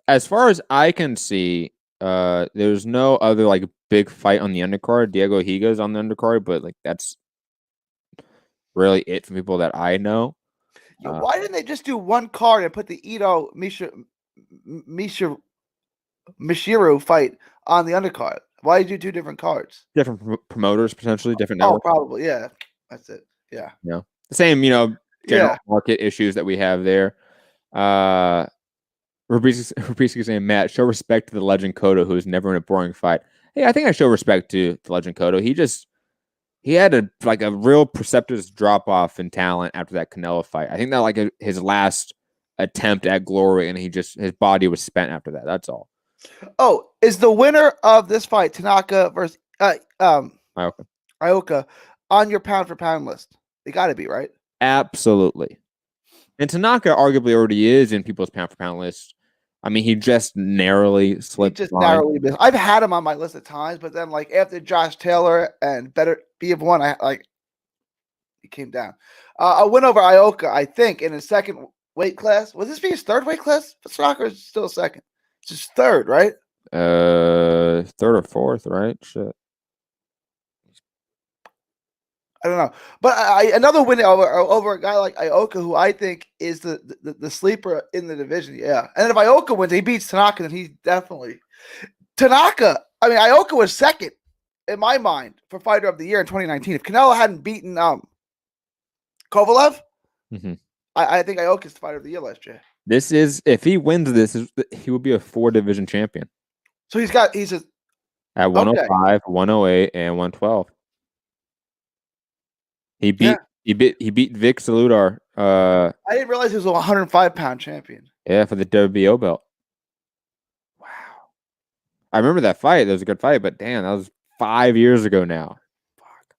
As far as I can see, there's no other like big fight on the undercard. Diego Higa's on the undercard, but like that's really it from people that I know. Why didn't they just do one card and put the Ito Mishiru fight on the undercard? Why did you do 2 different cards? Different promoters, potentially different networks. Oh, probably, yeah. That's it. Yeah. The same, general market issues that we have there. Rubisky saying, Matt, show respect to the legend Cotto, who is never in a boring fight. Hey, I think I show respect to the legend Cotto. He had a real precipitous drop off in talent after that Canelo fight. I think that his last attempt at glory, and his body was spent after that. That's all. Oh, is the winner of this fight Tanaka versus Ioka on your pound for pound list? They got to be, right? Absolutely. And Tanaka arguably already is in people's pound for pound list. I mean, he just narrowly slipped. Narrowly missed. I've had him on my list at times, but then like after Josh Taylor and Better B of One, he came down. A win over Ioka, I think, in his second weight class. Was this be his third weight class? For soccer is still second. It's his third, right? Third or fourth, right? Shit. I don't know, but another win over a guy like Ioka, who I think is the sleeper in the division. Yeah, and if Ioka wins, he beats Tanaka, then he's definitely Tanaka. I mean, Ioka was second in my mind for fighter of the year in 2019. If Canelo hadn't beaten Kovalev, I think Ioka's the fighter of the year last year. This is, if he wins this, he will be a 4-division champion. So he's at 105, 108, and 112. He beat Vic Saludar. I didn't realize he was a 105-pound champion. Yeah, for the WBO belt. Wow. I remember that fight. That was a good fight, but damn, that was 5 years ago now. Fuck.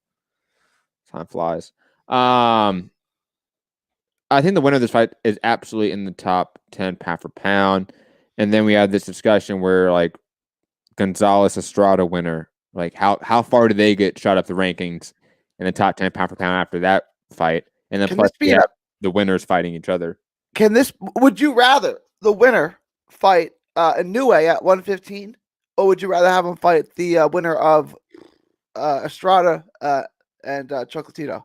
Time flies. I think the winner of this fight is absolutely in the top 10 pound for pound. And then we had this discussion where like Gonzalez Estrada winner, like how far do they get shot up the rankings in the top 10 pound for pound after that fight? And then Can plus this be the winners fighting each other. Would you rather the winner fight Inoue at 115, or would you rather have him fight the winner of Estrada and Chocolatito?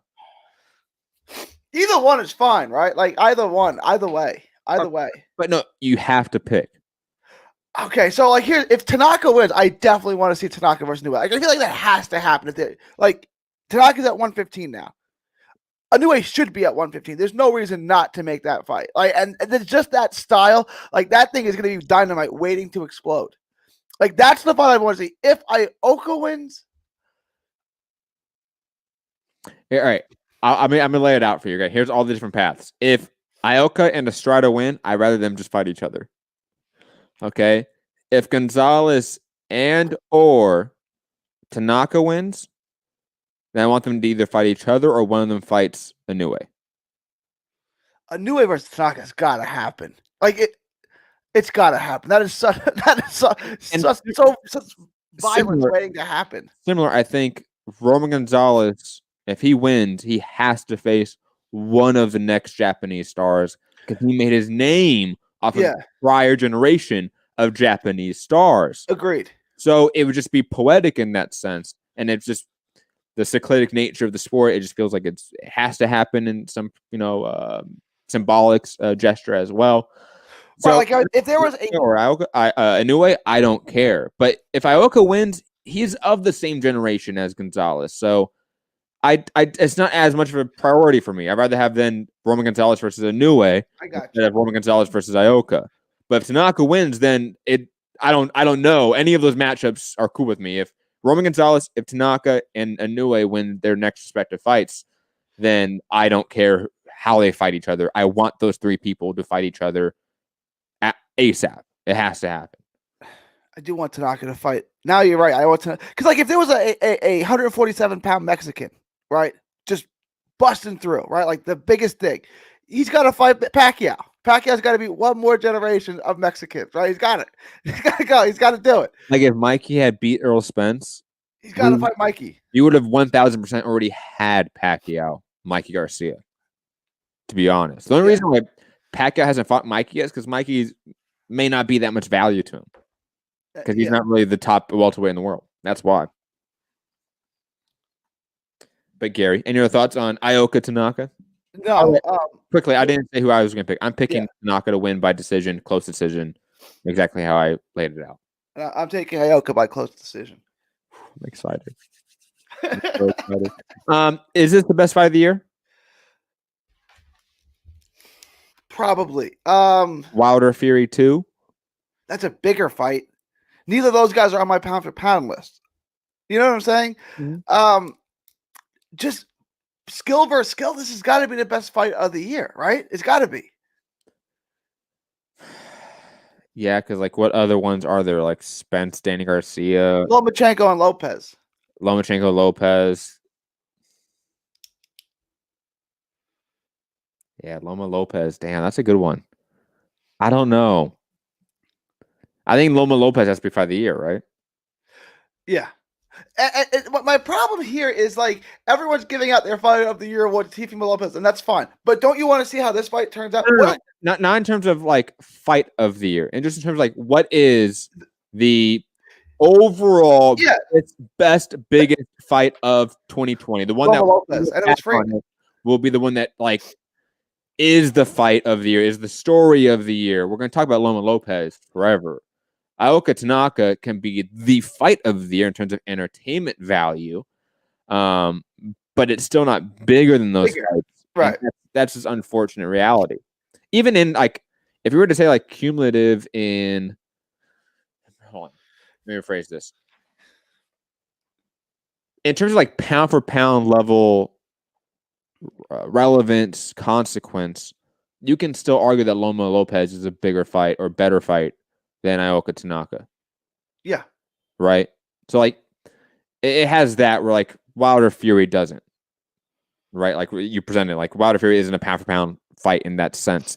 Either one is fine, right? Like either one, either way. But no, you have to pick. Okay, so like here, if Tanaka wins, I definitely want to see Tanaka versus Inoue. Like, I feel like that has to happen. Like Tanaka's at 115 now. Inoue should be at 115. There's no reason not to make that fight. Like, and it's just that style. Like that thing is going to be dynamite, waiting to explode. Like that's the fight I want to see. If Ioka wins, all right. I'm gonna lay it out for you guys. Here's all the different paths. If Ioka and Estrada win, I'd rather them just fight each other. Okay. If Gonzalez and or Tanaka wins, then I want them to either fight each other or one of them fights Inoue. Inoue versus Tanaka's got to happen. Like it's got to happen. That is such violence waiting to happen. Similar, I think Roman Gonzalez, if he wins, he has to face one of the next Japanese stars because he made his name off of the prior generation of Japanese stars. Agreed. So it would just be poetic in that sense, and it's just the cyclic nature of the sport. It just feels like it has to happen in some, symbolic gesture as well. So, like, if there was Inoue, I don't care. But if Ioka wins, he's of the same generation as Gonzalez, so it's not as much of a priority for me. I'd rather have then Roman Gonzalez versus Inoue instead of Roman Gonzalez versus Ioka. But if Tanaka wins, then I don't know. Any of those matchups are cool with me. If Roman Gonzalez, if Tanaka and Inoue win their next respective fights, then I don't care how they fight each other. I want those three people to fight each other ASAP. It has to happen. I do want Tanaka to fight. Now you're right. I want to, because like if there was a 147-pound Mexican, right, just busting through, right, like the biggest thing, he's got to fight Pacquiao. Pacquiao's got to be one more generation of Mexicans, right? He's got it. He's got to go. He's got to do it. Like if Mikey had beat Earl Spence, he's got to fight Mikey. You would have 1,000% already had Pacquiao, Mikey Garcia. To be honest, the only reason why Pacquiao hasn't fought Mikey yet is because Mikey may not be that much value to him because he's not really the top welterweight in the world. That's why. But Gary, any other thoughts on Ioka-Tanaka? No. Quickly, I didn't say who I was going to pick. I'm picking Tanaka to win by decision, close decision, exactly how I laid it out. I'm taking Ioka by close decision. I'm excited. I'm so excited. Is this the best fight of the year? Probably. Wilder Fury 2? That's a bigger fight. Neither of those guys are on my pound for pound list. You know what I'm saying? Mm-hmm. Just skill versus skill. This has got to be the best fight of the year, right? It's got to be. Yeah, because like what other ones are there? Like Spence, Danny Garcia, Lomachenko, and Lopez. Lopez. Yeah, Loma Lopez. Damn, that's a good one. I don't know. I think Loma Lopez has to be fight of the year, right? Yeah. And my problem here is like everyone's giving out their fight of the year award to Teofimo Lopez, and that's fine. But don't you want to see how this fight turns out? No. Not in terms of like fight of the year, and just in terms of like what is the overall best biggest fight of 2020? The one Loma Lopez, and it was free. Will be the one that like is the fight of the year, is the story of the year. We're going to talk about Loma Lopez forever. Ioka-Tanaka can be the fight of the year in terms of entertainment value, but it's still not bigger than those fights. Right. That's just unfortunate reality. Even in like, if you were to say like cumulative in, hold on, let me rephrase this. In terms of like pound for pound level relevance, consequence, you can still argue that Loma Lopez is a bigger fight or better fight than Ioka-Tanaka. Yeah. Right? So, like, it has that where, like, Wilder Fury doesn't. Right? Like, you presented, like, Wilder Fury isn't a pound-for-pound fight in that sense.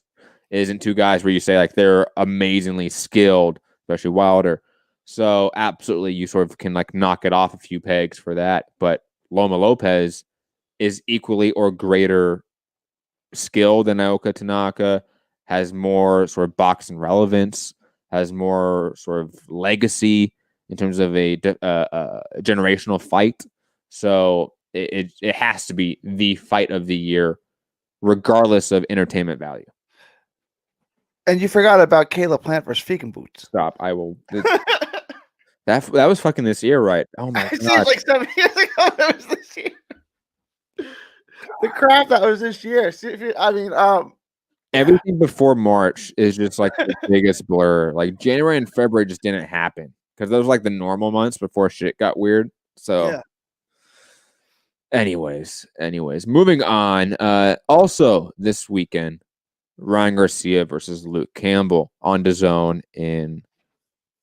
isn't two guys where you say like they're amazingly skilled, especially Wilder. So absolutely, you sort of can like knock it off a few pegs for that. But Loma Lopez is equally or greater skill than Ioka-Tanaka, has more sort of boxing relevance, has more sort of legacy in terms of a generational fight. So it has to be the fight of the year, regardless of entertainment value. And you forgot about Caleb Plant versus Fegan Boots. Stop. I will. That was fucking this year, right? Oh my It god! seems like 7 years ago. That was this year. The crap that was this year. I mean, everything before March is just like the biggest blur. Like January and February just didn't happen because those were like the normal months before shit got weird. So, yeah. anyways, moving on. Also this weekend, Ryan Garcia versus Luke Campbell on DAZN in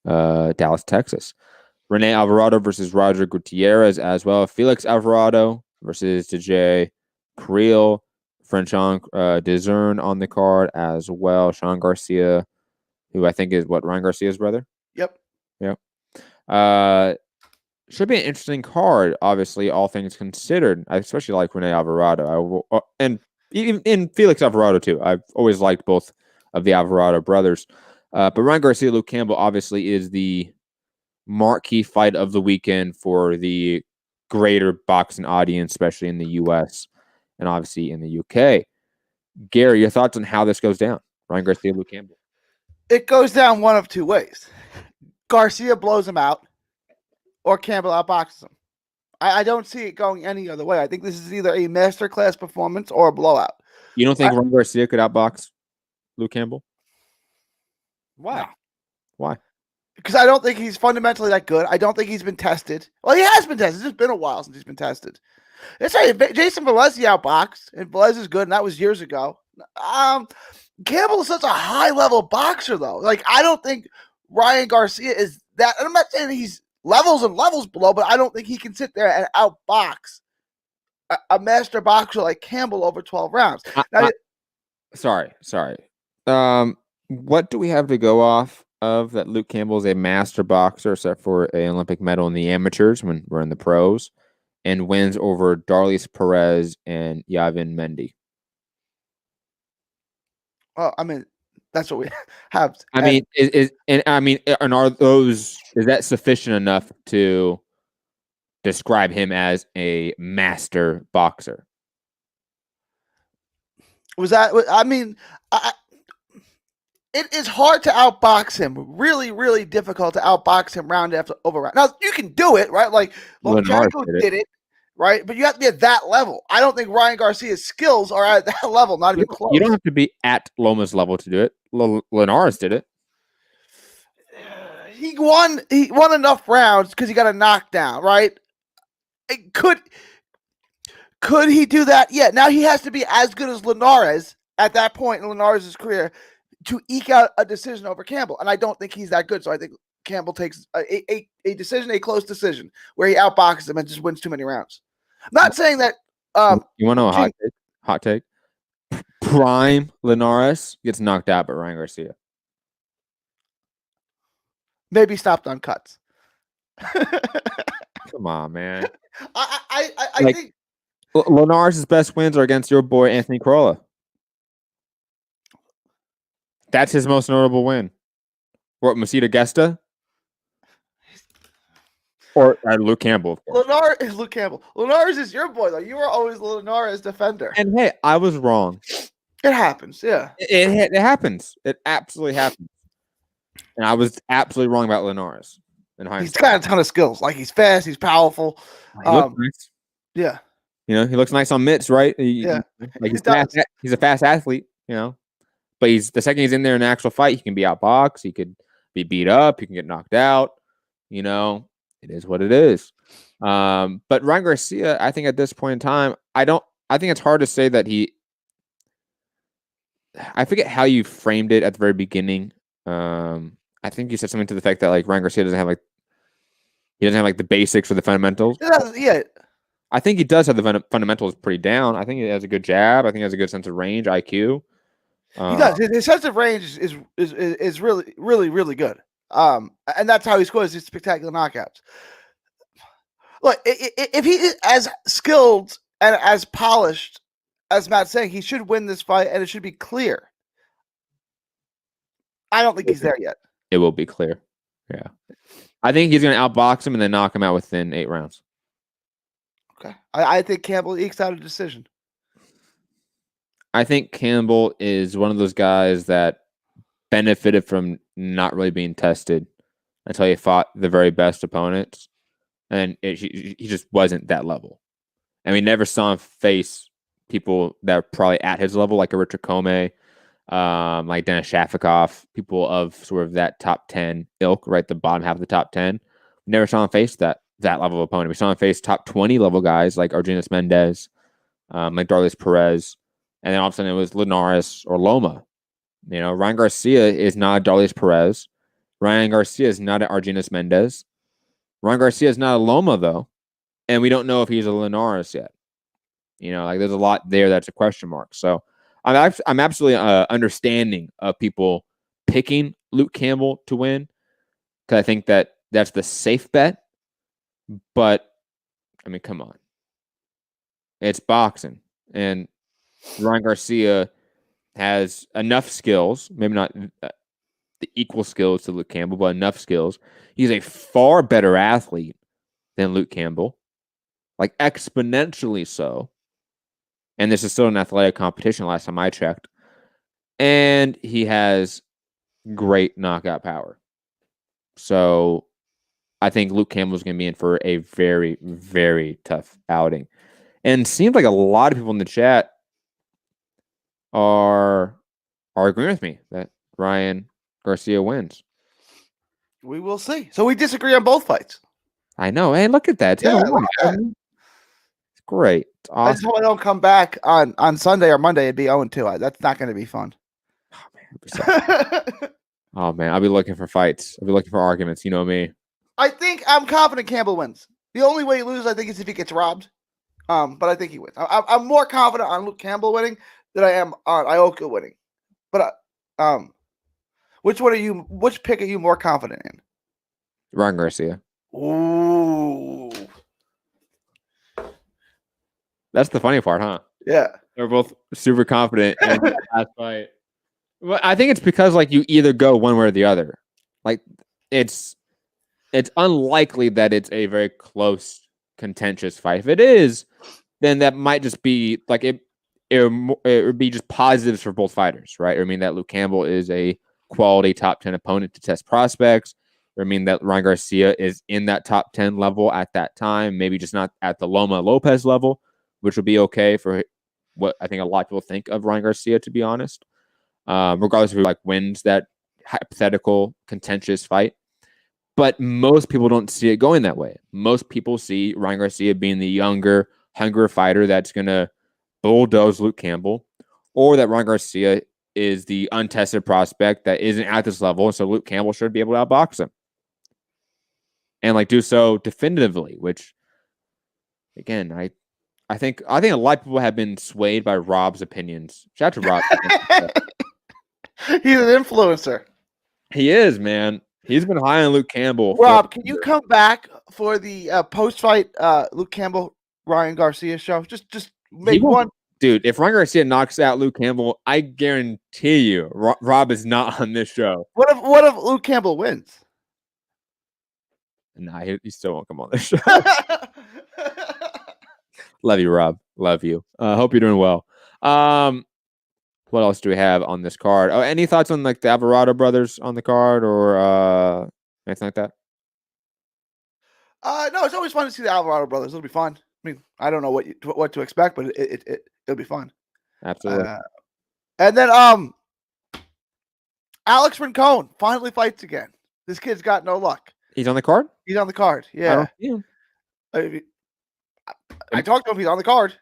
Dallas, Texas. Rene Alvarado versus Roger Gutierrez as well. Felix Alvarado versus DJ Creel. Franchon Dizern on the card as well. Sean Garcia, who I think is Ryan Garcia's brother? Yep. Should be an interesting card, obviously, all things considered. I especially like Rene Alvarado. And even in Felix Alvarado, too. I've always liked both of the Alvarado brothers. But Ryan Garcia, Luke Campbell, obviously, is the marquee fight of the weekend for the greater boxing audience, especially in the U.S. and obviously in the U.K. Gary, your thoughts on how this goes down? Ryan Garcia, Luke Campbell. It goes down one of two ways. Garcia blows him out, or Campbell outboxes him. I don't see it going any other way. I think this is either a masterclass performance or a blowout. You don't think Ryan Garcia could outbox Luke Campbell? Why? No. Why? Because I don't think he's fundamentally that good. I don't think he's been tested. Well, he has been tested. It's just been a while since he's been tested. It's right. Jason Velez outboxed, and Velez is good, and that was years ago. Campbell is such a high-level boxer, though. Like, I don't think Ryan Garcia is that. And I'm not saying he's levels and levels below, but I don't think he can sit there and outbox a master boxer like Campbell over 12 rounds. Sorry. What do we have to go off of that Luke Campbell is a master boxer, except for an Olympic medal in the amateurs when we're in the pros, and wins over Darlis Perez and Yavin Mendy? Well, I mean, that's what we have. I mean, is that sufficient enough to describe him as a master boxer? It is hard to outbox him. Really, really difficult to outbox him round after over round. Now, you can do it, right? Like, Lomachenko did it, right? But you have to be at that level. I don't think Ryan Garcia's skills are at that level, not even close. You don't have to be at Loma's level to do it. Linares did it. He won enough rounds because he got a knockdown, right? Could he do that? Yeah. Now he has to be as good as Linares at that point in Linares' career to eke out a decision over Campbell. And I don't think he's that good. So I think Campbell takes a decision, a close decision, where he outboxes him and just wins too many rounds. I'm not saying that. You want to know a hot take? Prime Linares gets knocked out by Ryan Garcia. Maybe stopped on cuts. Come on, man. I think Linares' best wins are against your boy Anthony Corolla. That's his most notable win. What, Masita Gesta? Or Luke Campbell. Linares is Luke Campbell. Linares is your boy, though. You were always the Linares defender. And hey, I was wrong. It happens, yeah. It happens. It absolutely happens. And I was absolutely wrong about Linares. He's got a ton of skills. Like, he's fast, he's powerful. He looks nice. Yeah. You know, he looks nice on mitts, right? Yeah. Like he's a fast athlete, you know. But the second he's in there in an actual fight, he can be outboxed, he could be beat up, he can get knocked out. You know, it is what it is. But Ryan Garcia, I think at this point in time, I think it's hard to say that I forget how you framed it at the very beginning. I think you said something to the fact that like Ryan Garcia doesn't have the basics or the fundamentals. Yeah. I think he does have the fundamentals pretty down. I think he has a good jab. I think he has a good sense of range, IQ. He does. His sense of range is really, really, really good. And that's how he scores these spectacular knockouts. Look, if he is as skilled and as polished as Matt's saying, he should win this fight, and it should be clear. I don't think he's there yet. It will be clear. Yeah. I think he's going to outbox him and then knock him out within 8 rounds. Okay. I think Campbell ekes out a decision. I think Campbell is one of those guys that benefited from not really being tested until he fought the very best opponents. And he just wasn't that level. And we never saw him face people that are probably at his level, like a Richard Comey, like Denis Shafikov, people of sort of that top 10 ilk, right? The bottom half of the top 10. We never saw him face that level of opponent. We saw him face top 20 level guys like Argenis Mendez, like Darlis Perez. And then all of a sudden it was Linares or Loma. You know, Ryan Garcia is not a Darlis Perez. Ryan Garcia is not an Argenis Mendez. Ryan Garcia is not a Loma, though. And we don't know if he's a Linares yet. You know, like there's a lot there that's a question mark. So I'm absolutely understanding of people picking Luke Campbell to win because I think that's the safe bet. But, I mean, come on. It's boxing. And Ryan Garcia has enough skills, maybe not the equal skills to Luke Campbell, but enough skills. He's a far better athlete than Luke Campbell, like exponentially so. And this is still an athletic competition last time I checked. And he has great knockout power. So I think Luke Campbell's going to be in for a very, very tough outing. And it seems like a lot of people in the chat are agreeing with me that Ryan Garcia wins. We will see. So we disagree on both fights. I know. Hey, look at that. Yeah, it's great. It's awesome. I just hope I don't come back on Sunday or Monday. It'd be 0-2. That's not going to be fun. Oh, man. I'll be looking for fights. I'll be looking for arguments. You know me. I think I'm confident Campbell wins. The only way he loses, I think, is if he gets robbed. But I think he wins. I'm more confident on Luke Campbell winning than I am on Ioka winning. But which pick are you more confident in? Ryan Garcia. Ooh. That's the funny part, huh? Yeah. They're both super confident in the last fight. Well, I think it's because like you either go one way or the other. Like it's unlikely that it's a very close, contentious fight. If it is, then that might just be like it would be just positives for both fighters, right? I mean that Luke Campbell is a quality top 10 opponent to test prospects. I mean that Ryan Garcia is in that top 10 level at that time, maybe just not at the Loma Lopez level, which would be okay for what I think a lot of people think of Ryan Garcia, to be honest. Regardless of who like wins that hypothetical contentious fight. But most people don't see it going that way. Most people see Ryan Garcia being the younger, hungrier fighter that's going to bulldoze Luke Campbell, or that Ryan Garcia is the untested prospect that isn't at this level, so Luke Campbell should be able to outbox him. And like do so definitively, which again, I think a lot of people have been swayed by Rob's opinions. Shout out to Rob. He's an influencer. He is, man. He's been high on Luke Campbell. Rob, can you come back for the post-fight Luke Campbell Ryan Garcia show? Just make one. Dude, if Ryan Garcia knocks out Luke Campbell, I guarantee you Rob is not on this show. What if Luke Campbell wins? Nah, he still won't come on this show. Love you, Rob. Love you. Hope you're doing well. What else do we have on this card? Oh, any thoughts on like the Alvarado brothers on the card or anything like that? No, it's always fun to see the Alvarado brothers. It'll be fun. I mean, I don't know what to expect, but it'll be fun. Absolutely. And then Alex Rincon finally fights again. This kid's got no luck. He's on the card? He's on the card. Yeah. I talked to him. He's on the card.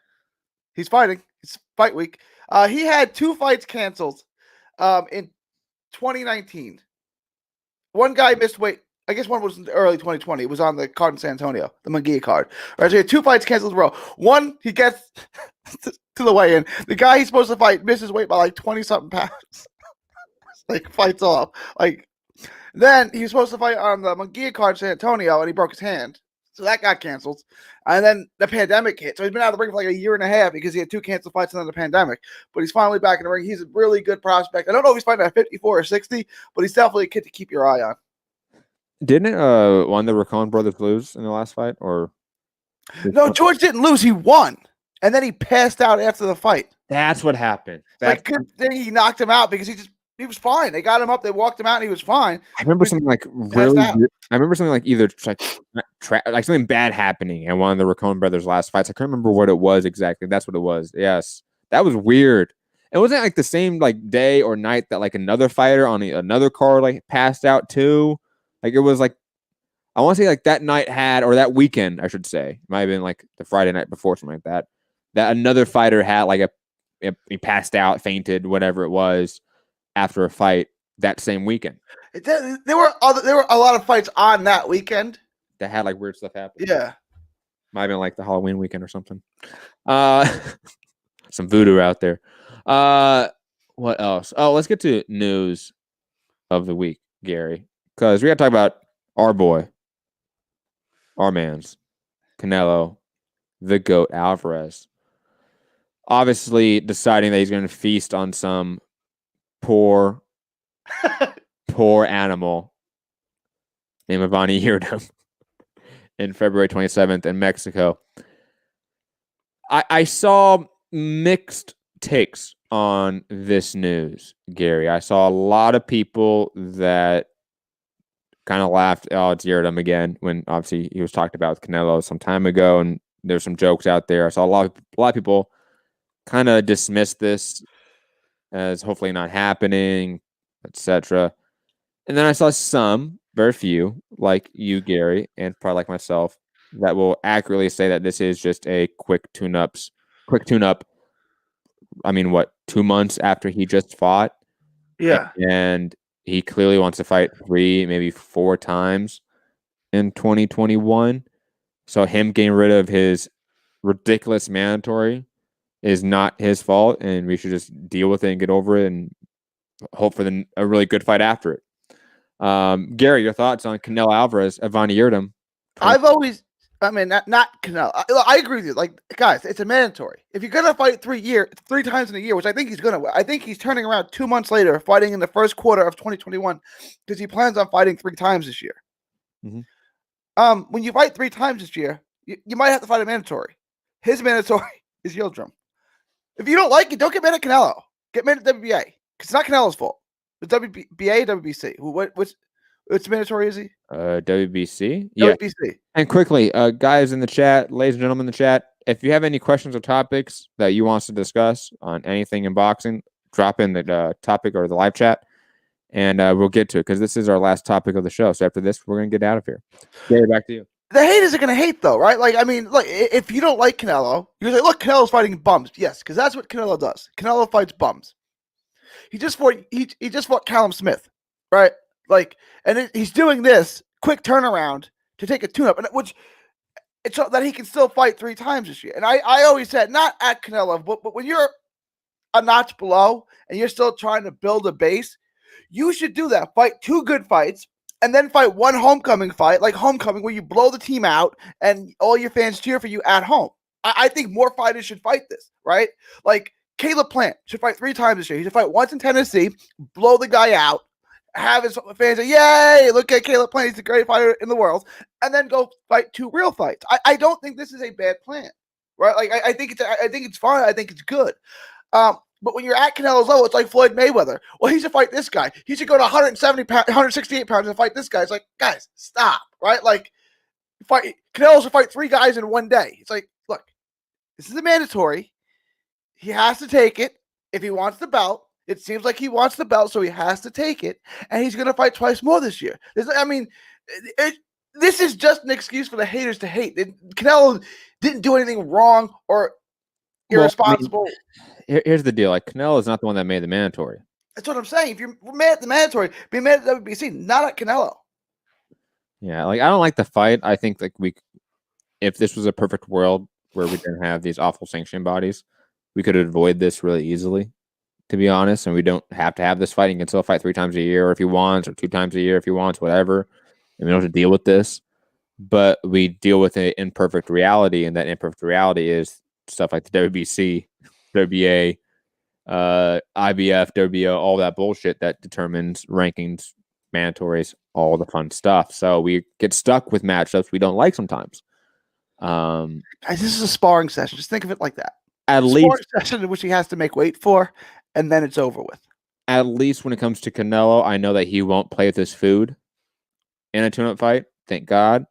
He's fighting. It's fight week. He had 2 fights canceled in 2019. One guy missed weight. I guess one was in early 2020. It was on the card in San Antonio, the Munguia card. All right, so he had 2 fights canceled in a row. One, he gets to to the weigh-in. The guy he's supposed to fight misses weight by like 20-something pounds. Like, fights off. Like, then he was supposed to fight on the Munguia card in San Antonio, and he broke his hand. So that got canceled. And then the pandemic hit. So he's been out of the ring for like a year and a half because he had 2 canceled fights and then the pandemic. But he's finally back in the ring. He's a really good prospect. I don't know if he's fighting at 54 or 60, but he's definitely a kid to keep your eye on. Didn't one of the Racon brothers lose in the last fight? Or no, George didn't lose. He won. And then he passed out after the fight. That's what happened. Like, good thing he knocked him out because he was fine. They got him up. They walked him out, and he was fine. I remember something like really. I remember something like either like something bad happening in one of the Racon brothers' last fights. I can't remember what it was exactly. That's what it was. Yes, that was weird. It wasn't like the same like day or night that like another fighter on another card like passed out too. Like it was like I want to say like that night had or that weekend I should say it might have been like the Friday night before something like that. That another fighter had like he passed out, fainted, whatever it was. After a fight that same weekend. There were a lot of fights on that weekend that had like weird stuff happen. Yeah. Might have been like the Halloween weekend or something. Some voodoo out there. What else? Oh, let's get to news of the week, Gary. Because we got to talk about our boy, our man's, Canelo, the GOAT Alvarez. Obviously deciding that he's going to feast on some poor animal named Yildirim in February 27th in Mexico. I saw mixed takes on this news, Gary. I saw a lot of people that kind of laughed, oh, it's Yildirim again, when obviously he was talked about with Canelo some time ago, and there's some jokes out there. I saw a lot of people kind of dismiss this as hopefully not happening, etc. And then I saw some, very few, like you, Gary, and probably like myself, that will accurately say that this is just a quick tune-up. I mean, what, 2 months after he just fought? Yeah. And he clearly wants to fight 3, maybe 4 times in 2021. So him getting rid of his ridiculous mandatory is not his fault, and we should just deal with it and get over it and hope for a really good fight after it. Gary, your thoughts on Canelo Alvarez, Yildirim? I've always, not Canelo. I agree with you. Like, guys, it's a mandatory. If you're gonna fight 3 times in a year, which I think he's gonna, I think he's turning around 2 months later, fighting in the first quarter of 2021, because he plans on fighting 3 times this year. Mm-hmm. When you fight 3 times this year, you might have to fight a mandatory. His mandatory is Yildirim. If you don't like it, don't get mad at Canelo. Get mad at WBA, because it's not Canelo's fault. It's WBA, WBC. Which mandatory is he? WBC. Yeah. WBC. And quickly, guys in the chat, ladies and gentlemen in the chat, if you have any questions or topics that you want us to discuss on anything in boxing, drop in the topic or the live chat, and we'll get to it, because this is our last topic of the show. So after this, we're going to get out of here. Gary, back to you. The haters are going to hate, though, right? Like, I mean, look, if you don't like Canelo, you're like, look, Canelo's fighting bums. Yes, because that's what Canelo does. Canelo fights bums. He just fought Callum Smith, right? Like, and he's doing this quick turnaround to take a tune-up, and which it's so that he can still fight 3 times this year. And I always said, not at Canelo, but when you're a notch below and you're still trying to build a base, you should do that. Fight 2 good fights, and then fight 1 homecoming fight, like homecoming, where you blow the team out and all your fans cheer for you at home. I think more fighters should fight this, right? Like, Caleb Plant should fight 3 times this year. He should fight once in Tennessee, blow the guy out, have his fans say, yay, look at Caleb Plant, he's the greatest fighter in the world, and then go fight 2 real fights. I don't think this is a bad plan, right? Like, I think it's fine. I think it's good. But when you're at Canelo's level, it's like Floyd Mayweather. Well, he should fight this guy. He should go to 168 pounds and fight this guy. It's like, guys, stop, right? Like, Canelo should fight 3 guys in 1 day. It's like, look, this is a mandatory. He has to take it if he wants the belt. It seems like he wants the belt, so he has to take it. And he's going to fight twice more this year. This is just an excuse for the haters to hate. Canelo didn't do anything wrong or irresponsible. Well, here's the deal. Like, Canelo is not the one that made the mandatory. That's what I'm saying. If you're mad at the mandatory, be mad at WBC, not at Canelo. Yeah, like, I don't like the fight. I think, like, if this was a perfect world where we didn't have these awful sanction bodies, we could avoid this really easily, to be honest, and we don't have to have this fight. He can still fight 3 times a year if he wants, or 2 times a year if he wants, whatever. And we don't have to deal with this. But we deal with an imperfect reality, and that imperfect reality is stuff like the WBC, WBA, IBF, WBO, all that bullshit that determines rankings, mandatories, all the fun stuff. So we get stuck with matchups we don't like sometimes. Guys, this is a sparring session. Just think of it like that. At Sparring least session in which he has to make weight for, and then it's over with. At least when it comes to Canelo, I know that he won't play with his food in a tune-up fight. Thank God.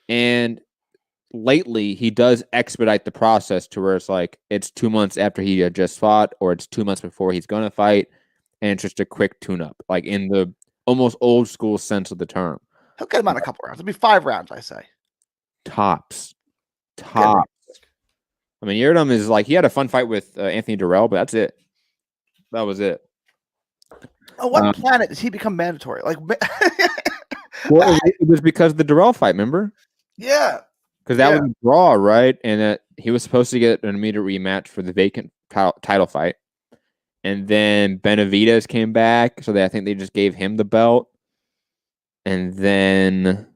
And lately, he does expedite the process to where it's like it's 2 months after he had just fought, or it's 2 months before he's going to fight, and it's just a quick tune-up, like in the almost old school sense of the term. He'll get him on a couple rounds. It'll be 5 rounds, I say. Tops. I mean, Yildirim is like, he had a fun fight with Anthony Durrell, but that's it. That was it. On what planet does he become mandatory? Like, well, it was because of the Durrell fight, remember? Yeah. Because that was a draw, right? And he was supposed to get an immediate rematch for the vacant title fight. And then Benavidez came back, so I think they just gave him the belt. And then...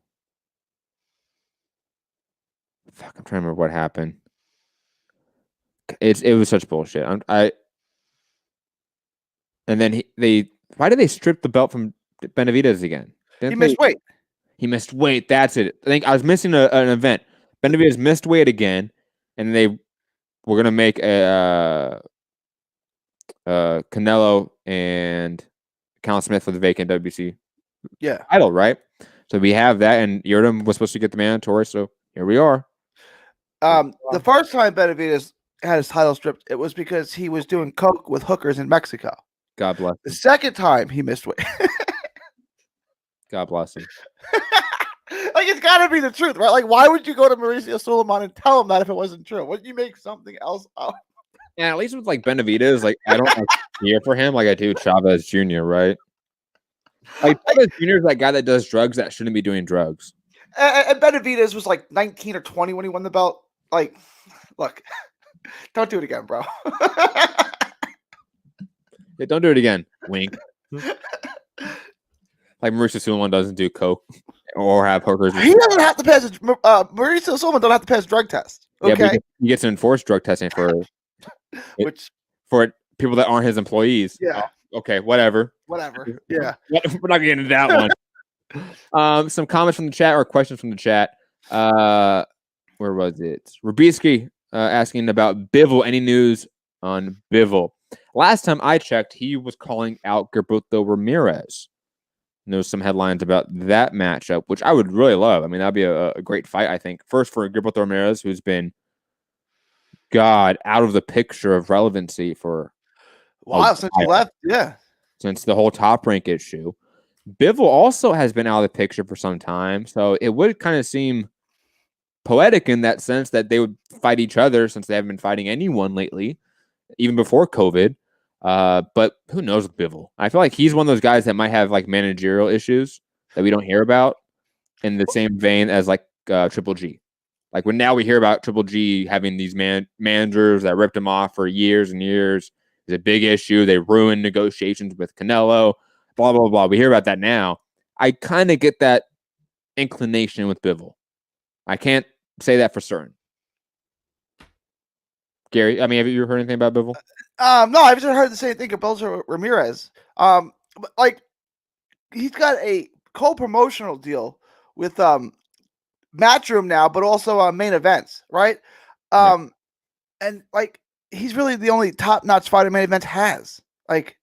Fuck, I'm trying to remember what happened. It was such bullshit. And then why did they strip the belt from Benavidez again? He missed weight. He missed weight. That's it. I think I was missing an event. Benavidez missed weight again, and they were gonna make a Canelo and Callum Smith for the vacant WBC title, right? So we have that, and Yildirim was supposed to get the mandatory, so here we are. The first time Benavidez had his title stripped, it was because he was doing coke with hookers in Mexico. God bless him. The second time he missed weight. God bless him. Like, it's got to be the truth, right? Like, why would you go to Mauricio Sulaiman and tell him that if it wasn't true? Wouldn't you make something else up? Yeah, at least with like Benavidez, like I don't fear for him like I do Chavez Jr., right? Like Chavez Jr. is that guy that does drugs that shouldn't be doing drugs. And Benavidez was like 19 or 20 when he won the belt. Like, look, don't do it again, bro. Yeah, don't do it again. Wink. Like Mauricio Sulaiman doesn't do coke or have hookers. He doesn't have to pass. Mauricio Sulaiman don't have to pass drug test. Okay, yeah, but he gets to enforce drug testing for people that aren't his employees. Yeah. Okay. Whatever. Yeah. We're not gonna get into that one. Some comments from the chat or questions from the chat. Where was it? Rubisky asking about Bivol. Any news on Bivol? Last time I checked, he was calling out Gilberto Ramirez. And there was some headlines about that matchup, which I would really love. I mean, that'd be a great fight, I think. First for Gilberto Ramirez, who's been, out of the picture of relevancy for a while since he left. Yeah. Since the whole Top Rank issue. Bivol also has been out of the picture for some time. So it would kind of seem poetic in that sense that they would fight each other since they haven't been fighting anyone lately, even before COVID. But who knows with Bivol? I feel like he's one of those guys that might have like managerial issues that we don't hear about in the same vein as like Triple G. Like when now we hear about Triple G having these managers that ripped him off for years and years. It's a big issue. They ruined negotiations with Canelo, blah, blah, blah. We hear about that now. I kind of get that inclination with Bivol. I can't say that for certain. Gary, I mean, have you heard anything about Bivol? No, I've just heard the same thing about Ramirez. But like, he's got a co-promotional deal with Matchroom now, but also main events, right? And like, he's really the only top-notch fighter main event has. Like,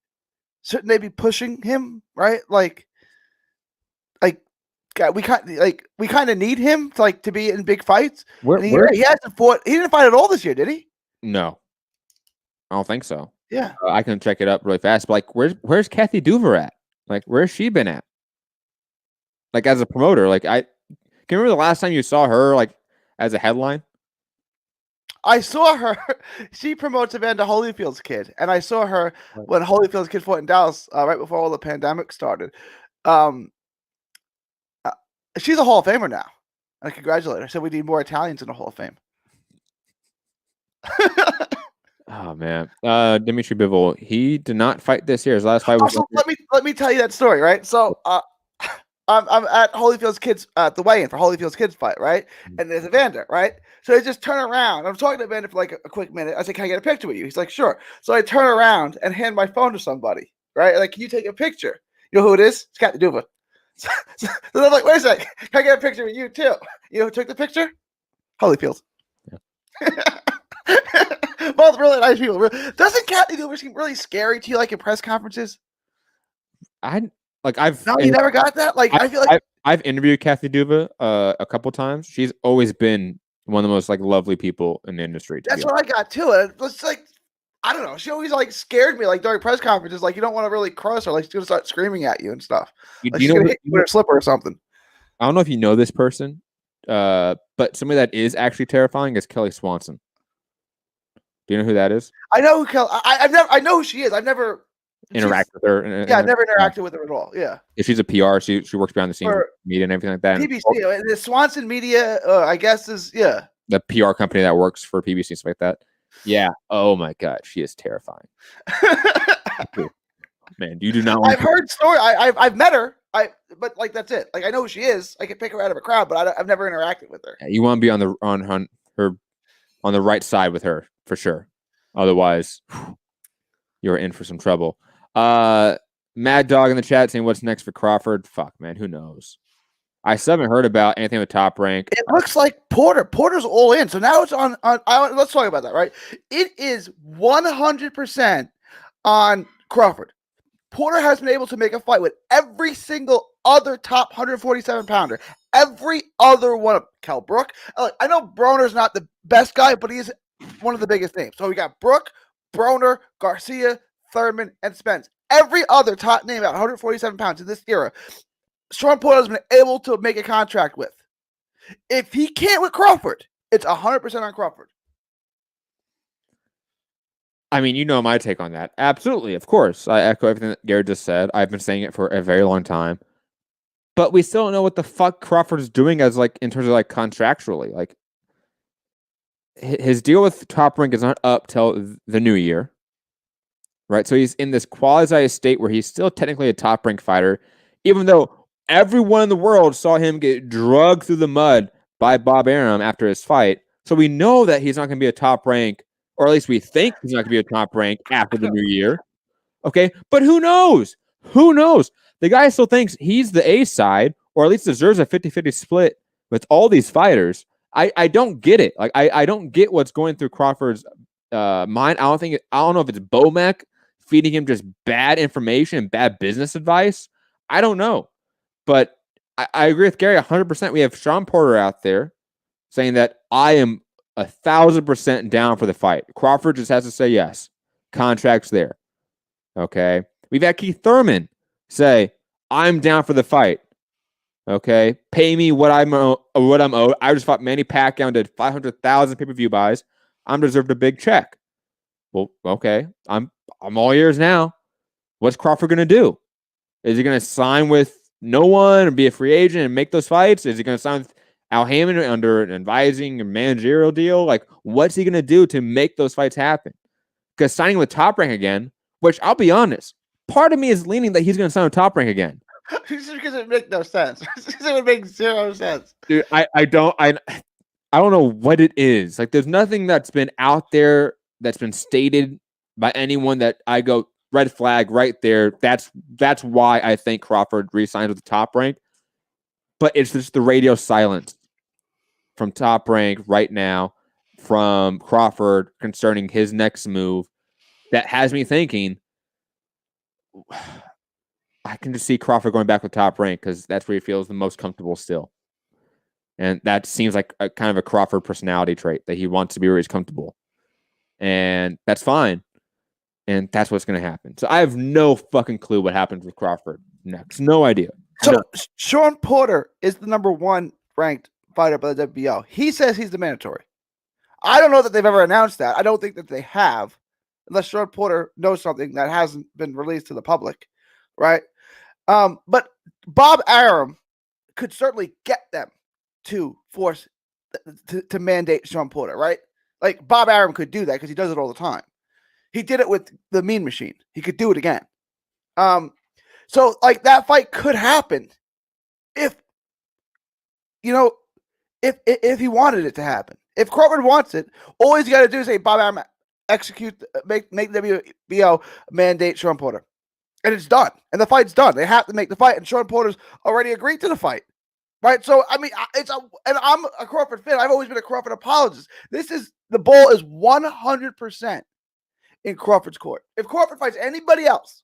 shouldn't they be pushing him, right? Like, we kind of need him to be in big fights. He hasn't fought. He didn't fight at all this year, did he? No, I don't think so. Yeah, I can check it up really fast. But like, where's Kathy Duver at? Like, where's she been at? Like as a promoter, like can you remember the last time you saw her like as a headline? I saw her. She promotes Evander Holyfield's kid, and I saw her when Holyfield's kid fought in Dallas right before all the pandemic started. She's a Hall of Famer now. I congratulate her. I said we need more Italians in the Hall of Fame. Oh man, Dimitri Bivol. He did not fight this year. His last fight was. Also, let me tell you that story, right? So, I'm at Holyfield's kids at the weigh-in for Holyfield's kids fight, right? And there's Evander, right? So I just turn around. I'm talking to Evander for like a quick minute. I say, "Can I get a picture with you?" He's like, "Sure." So I turn around and hand my phone to somebody, right? Like, "Can you take a picture?" You know who it is? It's Cat Duva. So I'm like, "Wait a second, can I get a picture with you too?" You know who took the picture? Holyfield. Yeah. Both really nice people. Doesn't Cat Duva seem really scary to you, like in press conferences? I've No, you never got that. Like, I feel like I've interviewed Kathy Duva a couple times. She's always been one of the most like lovely people in the industry. That's what I got too. And it's like, I don't know. She always like scared me, like during press conferences. Like, you don't want to really cross her. Like, she's gonna start screaming at you and stuff. Like, she's gonna hit you with her slipper or something. I don't know if you know this person, but somebody that is actually terrifying is Kelly Swanson. Do you know who that is? I know who Kelly. I know who she is. I've never interacted with her. I've never interacted with her at all. Yeah. If she's a PR, she works behind the scenes, media and everything like that. PBC, the Swanson Media, I guess is the PR company that works for PBC, stuff like that. Yeah. Oh my God, she is terrifying. Man, you do not. I've heard story. I've met her. But like that's it. Like I know who she is. I can pick her out of a crowd, but I've never interacted with her. Yeah, you want to be on the right side with her for sure. Otherwise, you're in for some trouble. Mad Dog in the chat saying, "What's next for Crawford?" Fuck, man, who knows? I still haven't heard about anything with Top Rank. It looks like Porter's all in. So now it's on let's talk about that, right? It is 100% on Crawford. Porter has been able to make a fight with every single other top 147 pounder. Every other one of Cal Brook. I know Broner's not the best guy, but he's one of the biggest names. So we got Brook, Broner, Garcia, Thurman, and Spence. Every other top name at 147 pounds in this era, Sean Porter has been able to make a contract with. If he can't with Crawford, it's 100% on Crawford. I mean, you know my take on that. Absolutely, of course. I echo everything that Garrett just said. I've been saying it for a very long time. But we still don't know what the fuck Crawford is doing as like in terms of like contractually. Like his deal with Top Rank is not up till the new year. Right? So he's in this quasi state where he's still technically a Top Rank fighter, even though everyone in the world saw him get drugged through the mud by Bob Arum after his fight. So we know that he's not going to be a Top Rank, or at least we think he's not going to be a Top Rank after the new year. Okay? But who knows? Who knows? The guy still thinks he's the A side, or at least deserves a 50-50 split with all these fighters. I don't get it. Like I don't get what's going through Crawford's mind. I don't know if it's Bomac feeding him just bad information and bad business advice. I don't know. But I agree with Gary 100%. We have Sean Porter out there saying that I am 1,000% down for the fight. Crawford just has to say yes. Contract's there. Okay. We've had Keith Thurman say, I'm down for the fight. Okay. Pay me what I'm owed. I just fought Manny Pacquiao and did 500,000 pay-per-view buys. I'm deserved a big check. Well, okay. I'm all ears now. What's Crawford going to do? Is he going to sign with no one and be a free agent and make those fights? Is he going to sign with Al Hammond under an advising and managerial deal? Like, what's he going to do to make those fights happen? Because signing with Top Rank again, which I'll be honest, part of me is leaning that he's going to sign with Top Rank again. Just because it makes no sense. It would make zero sense. Dude, I don't know what it is. Like, there's nothing that's been out there that's been stated by anyone that I go, red flag right there. That's why I think Crawford re-signs with the Top Rank. But it's just the radio silence from Top Rank right now from Crawford concerning his next move that has me thinking I can just see Crawford going back with Top Rank because that's where he feels the most comfortable still. And that seems like a kind of a Crawford personality trait that he wants to be where he's comfortable. And that's fine. And that's what's going to happen. So I have no fucking clue what happens with Crawford next. No idea. So Sean Porter is the number 1 ranked fighter by the WBO. He says he's the mandatory. I don't know that they've ever announced that. I don't think that they have, unless Sean Porter knows something that hasn't been released to the public, right? But Bob Arum could certainly get them to force to mandate Sean Porter, right? Like Bob Arum could do that because he does it all the time. He did it with the Mean Machine. He could do it again. So like that fight could happen if if he wanted it to happen. If Crawford wants it, all he's got to do is say, Bob Arum, make WBO mandate Sean Porter. And it's done. And the fight's done. They have to make the fight. And Sean Porter's already agreed to the fight. Right? So, I mean, and I'm a Crawford fan. I've always been a Crawford apologist. The ball is 100% in Crawford's court. If Crawford fights anybody else,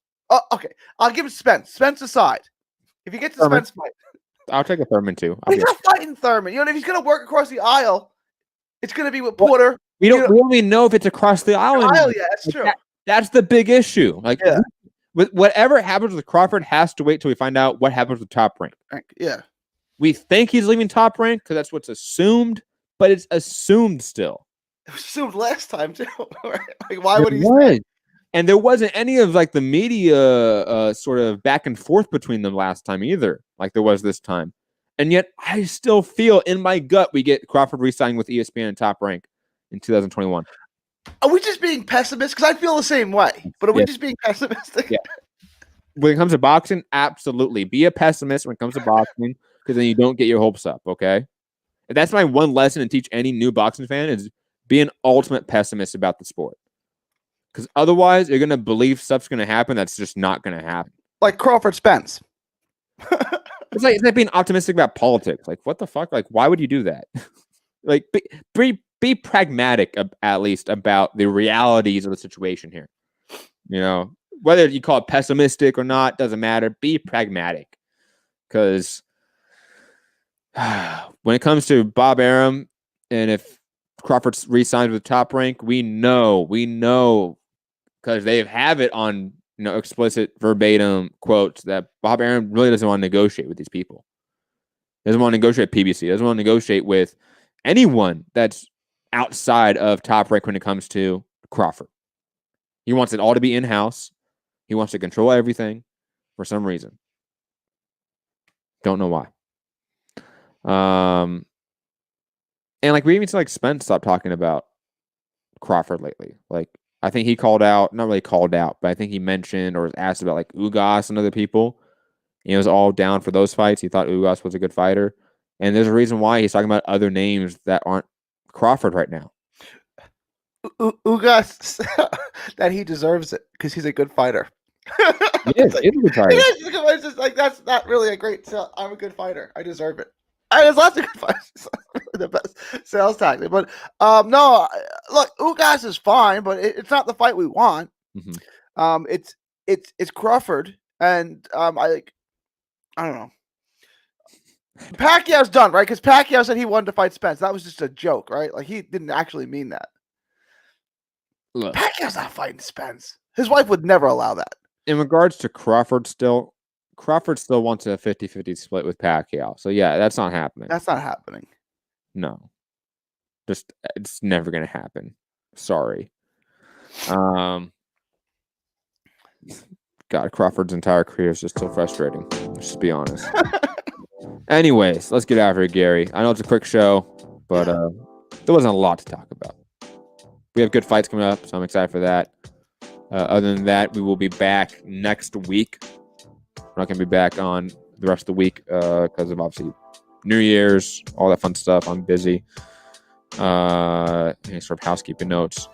okay, I'll give it Spence. Spence aside. If he gets the Spence fight. I'll take a Thurman too. He's not fighting Thurman. If he's going to work across the aisle, it's going to be with Porter. We don't even know if it's across the aisle. Yeah, that's true. That's the big issue. Like, with whatever happens with Crawford has to wait till we find out what happens with Top Rank. Yeah. We think he's leaving Top Rank because that's what's assumed, but it's assumed still. It was assumed last time too. Like, why would he? Stay? And there wasn't any of like the media sort of back and forth between them last time either, like there was this time. And yet, I still feel in my gut we get Crawford re-signing with ESPN and Top Rank in 2021. Are we just being pessimists? Because I feel the same way. But are we just being pessimistic? Yeah. When it comes to boxing, absolutely. Be a pessimist when it comes to boxing, because then you don't get your hopes up, okay? And that's my one lesson to teach any new boxing fan is be an ultimate pessimist about the sport. Because otherwise, you're going to believe stuff's going to happen that's just not going to happen. Like Crawford Spence. It's like being optimistic about politics. Like, what the fuck? Like, why would you do that? Like, be pragmatic, at least, about the realities of the situation here. Whether you call it pessimistic or not, doesn't matter. Be pragmatic. Because when it comes to Bob Arum, and if Crawford re-signed with Top Rank, we know, because they have it on explicit verbatim quotes that Bob Arum really doesn't want to negotiate with these people. He doesn't want to negotiate with PBC. He doesn't want to negotiate with anyone that's outside of Top Rank when it comes to Crawford. He wants it all to be in-house. He wants to control everything for some reason. Don't know why. And like we even said, like Spence stopped talking about Crawford lately. Like I think he called out, not really called out, but I think he mentioned or was asked about like Ugas and other people. He was all down for those fights. He thought Ugas was a good fighter. And there's a reason why he's talking about other names that aren't Crawford right now. Ugas, that he deserves it because he's a good fighter. He is a good fighter. It's just like that's not really a great sell. I'm a good fighter. I deserve it. There's lots of good fighters. It's not really the best sales tactic, but no. Look, Ugas is fine, but it's not the fight we want. Mm-hmm. It's Crawford, and I don't know. Pacquiao's done, right? Because Pacquiao said he wanted to fight Spence. That was just a joke, right? Like he didn't actually mean that. Look, Pacquiao's not fighting Spence. His wife would never allow that. In regards to Crawford still wants a 50-50 split with Pacquiao. So yeah, that's not happening. That's not happening. No. It's never going to happen. Sorry. God, Crawford's entire career is just so frustrating. Let's just be honest. Anyways, let's get out of here, Gary. I know it's a quick show, but there wasn't a lot to talk about. We have good fights coming up, so I'm excited for that. Other than that, we will be back next week. We're not going to be back on the rest of the week because of obviously New Year's, all that fun stuff. I'm busy. Any sort of housekeeping notes.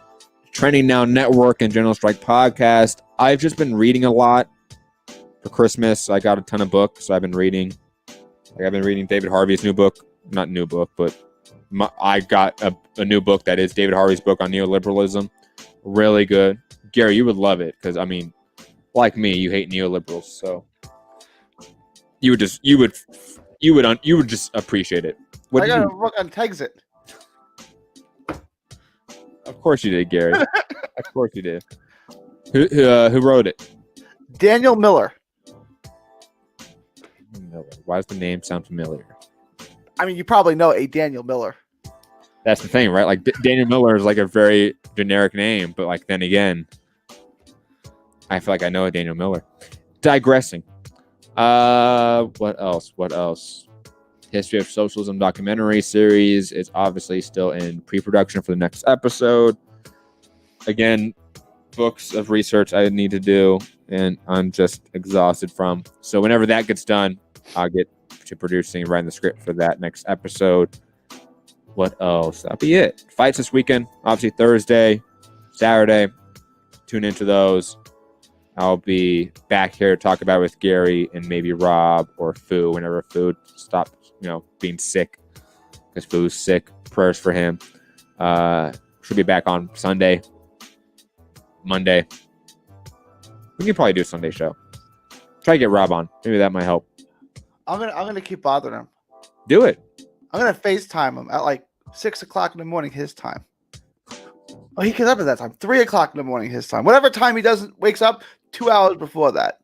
Trending Now Network and General Strike Podcast. I've just been reading a lot for Christmas. I got a ton of books, so I've been reading. I've been reading David Harvey's new book. Not new book, but I got a new book that is David Harvey's book on neoliberalism. Really good. Gary, you would love it because, I mean, like me, you hate neoliberals, so you would just appreciate it. I got a book on Texit. Of course you did, Gary. Of course you did. Who wrote it? Daniel Miller. Why does the name sound familiar? I mean, you probably know a Daniel Miller. That's the thing, right? Like Daniel Miller is like a very generic name, but like then again, I feel like I know a Daniel Miller. Digressing. What else? History of Socialism documentary series is obviously still in pre-production for the next episode. Again, books of research I need to do, and I'm just exhausted from. So whenever that gets done, I'll get to producing and writing the script for that next episode. What else? That'll be it. Fights this weekend. Obviously Thursday, Saturday. Tune into those. I'll be back here to talk about it with Gary and maybe Rob or Foo whenever Foo stops, being sick. Because Foo's sick. Prayers for him. Should be back on Sunday, Monday. We can probably do a Sunday show. Try to get Rob on. Maybe that might help. I'm gonna keep bothering him. Do it. I'm gonna FaceTime him at like 6 o'clock in the morning his time. Oh, he gets up at that time. 3 o'clock in the morning his time. Whatever time he wakes up, 2 hours before that.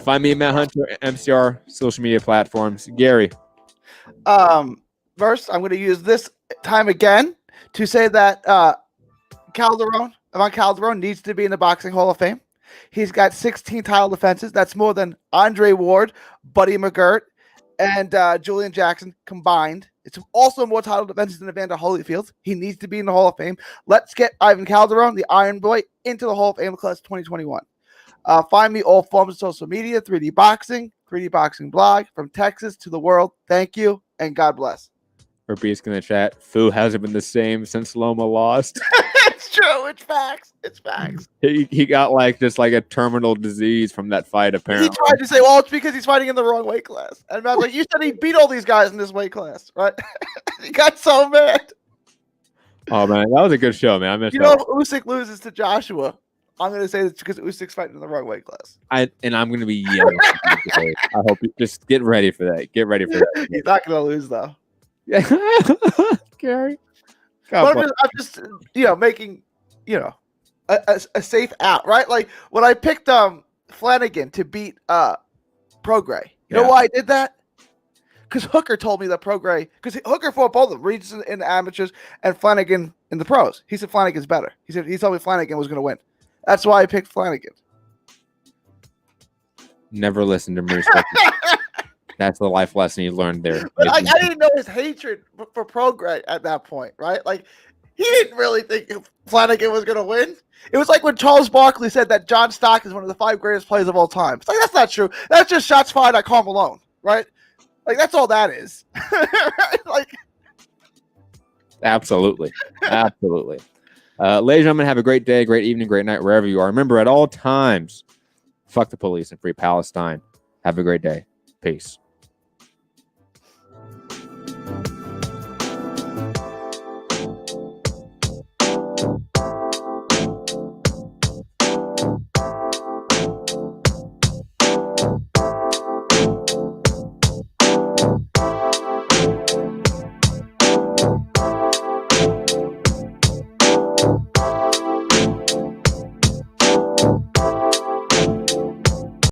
Find me at Matt Hunter, MCR, social media platforms. Gary. First, I'm going to use this time again to say that Ivan Calderon needs to be in the Boxing Hall of Fame. He's got 16 title defenses. That's more than Andre Ward, Buddy McGirt, and Julian Jackson combined. It's also more title defenses than Evander Holyfield. He needs to be in the Hall of Fame. Let's get Ivan Calderon, the Iron Boy, into the Hall of Fame class 2021. Find me all forms of social media, 3D Boxing blog, from Texas to the world. Thank you, and God bless. Beast in the chat. Foo hasn't been the same since Loma lost. It's true. It's facts. It's facts. He got just like a terminal disease from that fight, apparently. He tried to say, well, it's because he's fighting in the wrong weight class. And I was like, you said he beat all these guys in this weight class, right? He got so mad. Oh, man. That was a good show, man. I missed that. If Usyk loses to Joshua, I'm going to say it's because Usyk's fighting in the wrong weight class. I'm going to be yelling. I hope you just get ready for that. Get ready for that. He's not going to lose, though. Gary. I'm just making, a safe out, right? Like when I picked Flanagan to beat Prograis. You know why I did that? Because Hooker told me that Prograis, because Hooker fought both of them, Regis in the amateurs and Flanagan in the pros. He said Flanagan's better. He told me Flanagan was going to win. That's why I picked Flanagan. Never listen to me. That's the life lesson you learned there. But I didn't know his hatred for Prograis at that point, right? Like, he didn't really think Flanagan was going to win. It was like when Charles Barkley said that John Stock is one of the 5 greatest players of all time. It's like, that's not true. That's just shots fired at Karl Malone, right? Like, that's all that is. Like, absolutely. Absolutely. Ladies and gentlemen, have a great day, great evening, great night, wherever you are. Remember, at all times, fuck the police and free Palestine. Have a great day. Peace.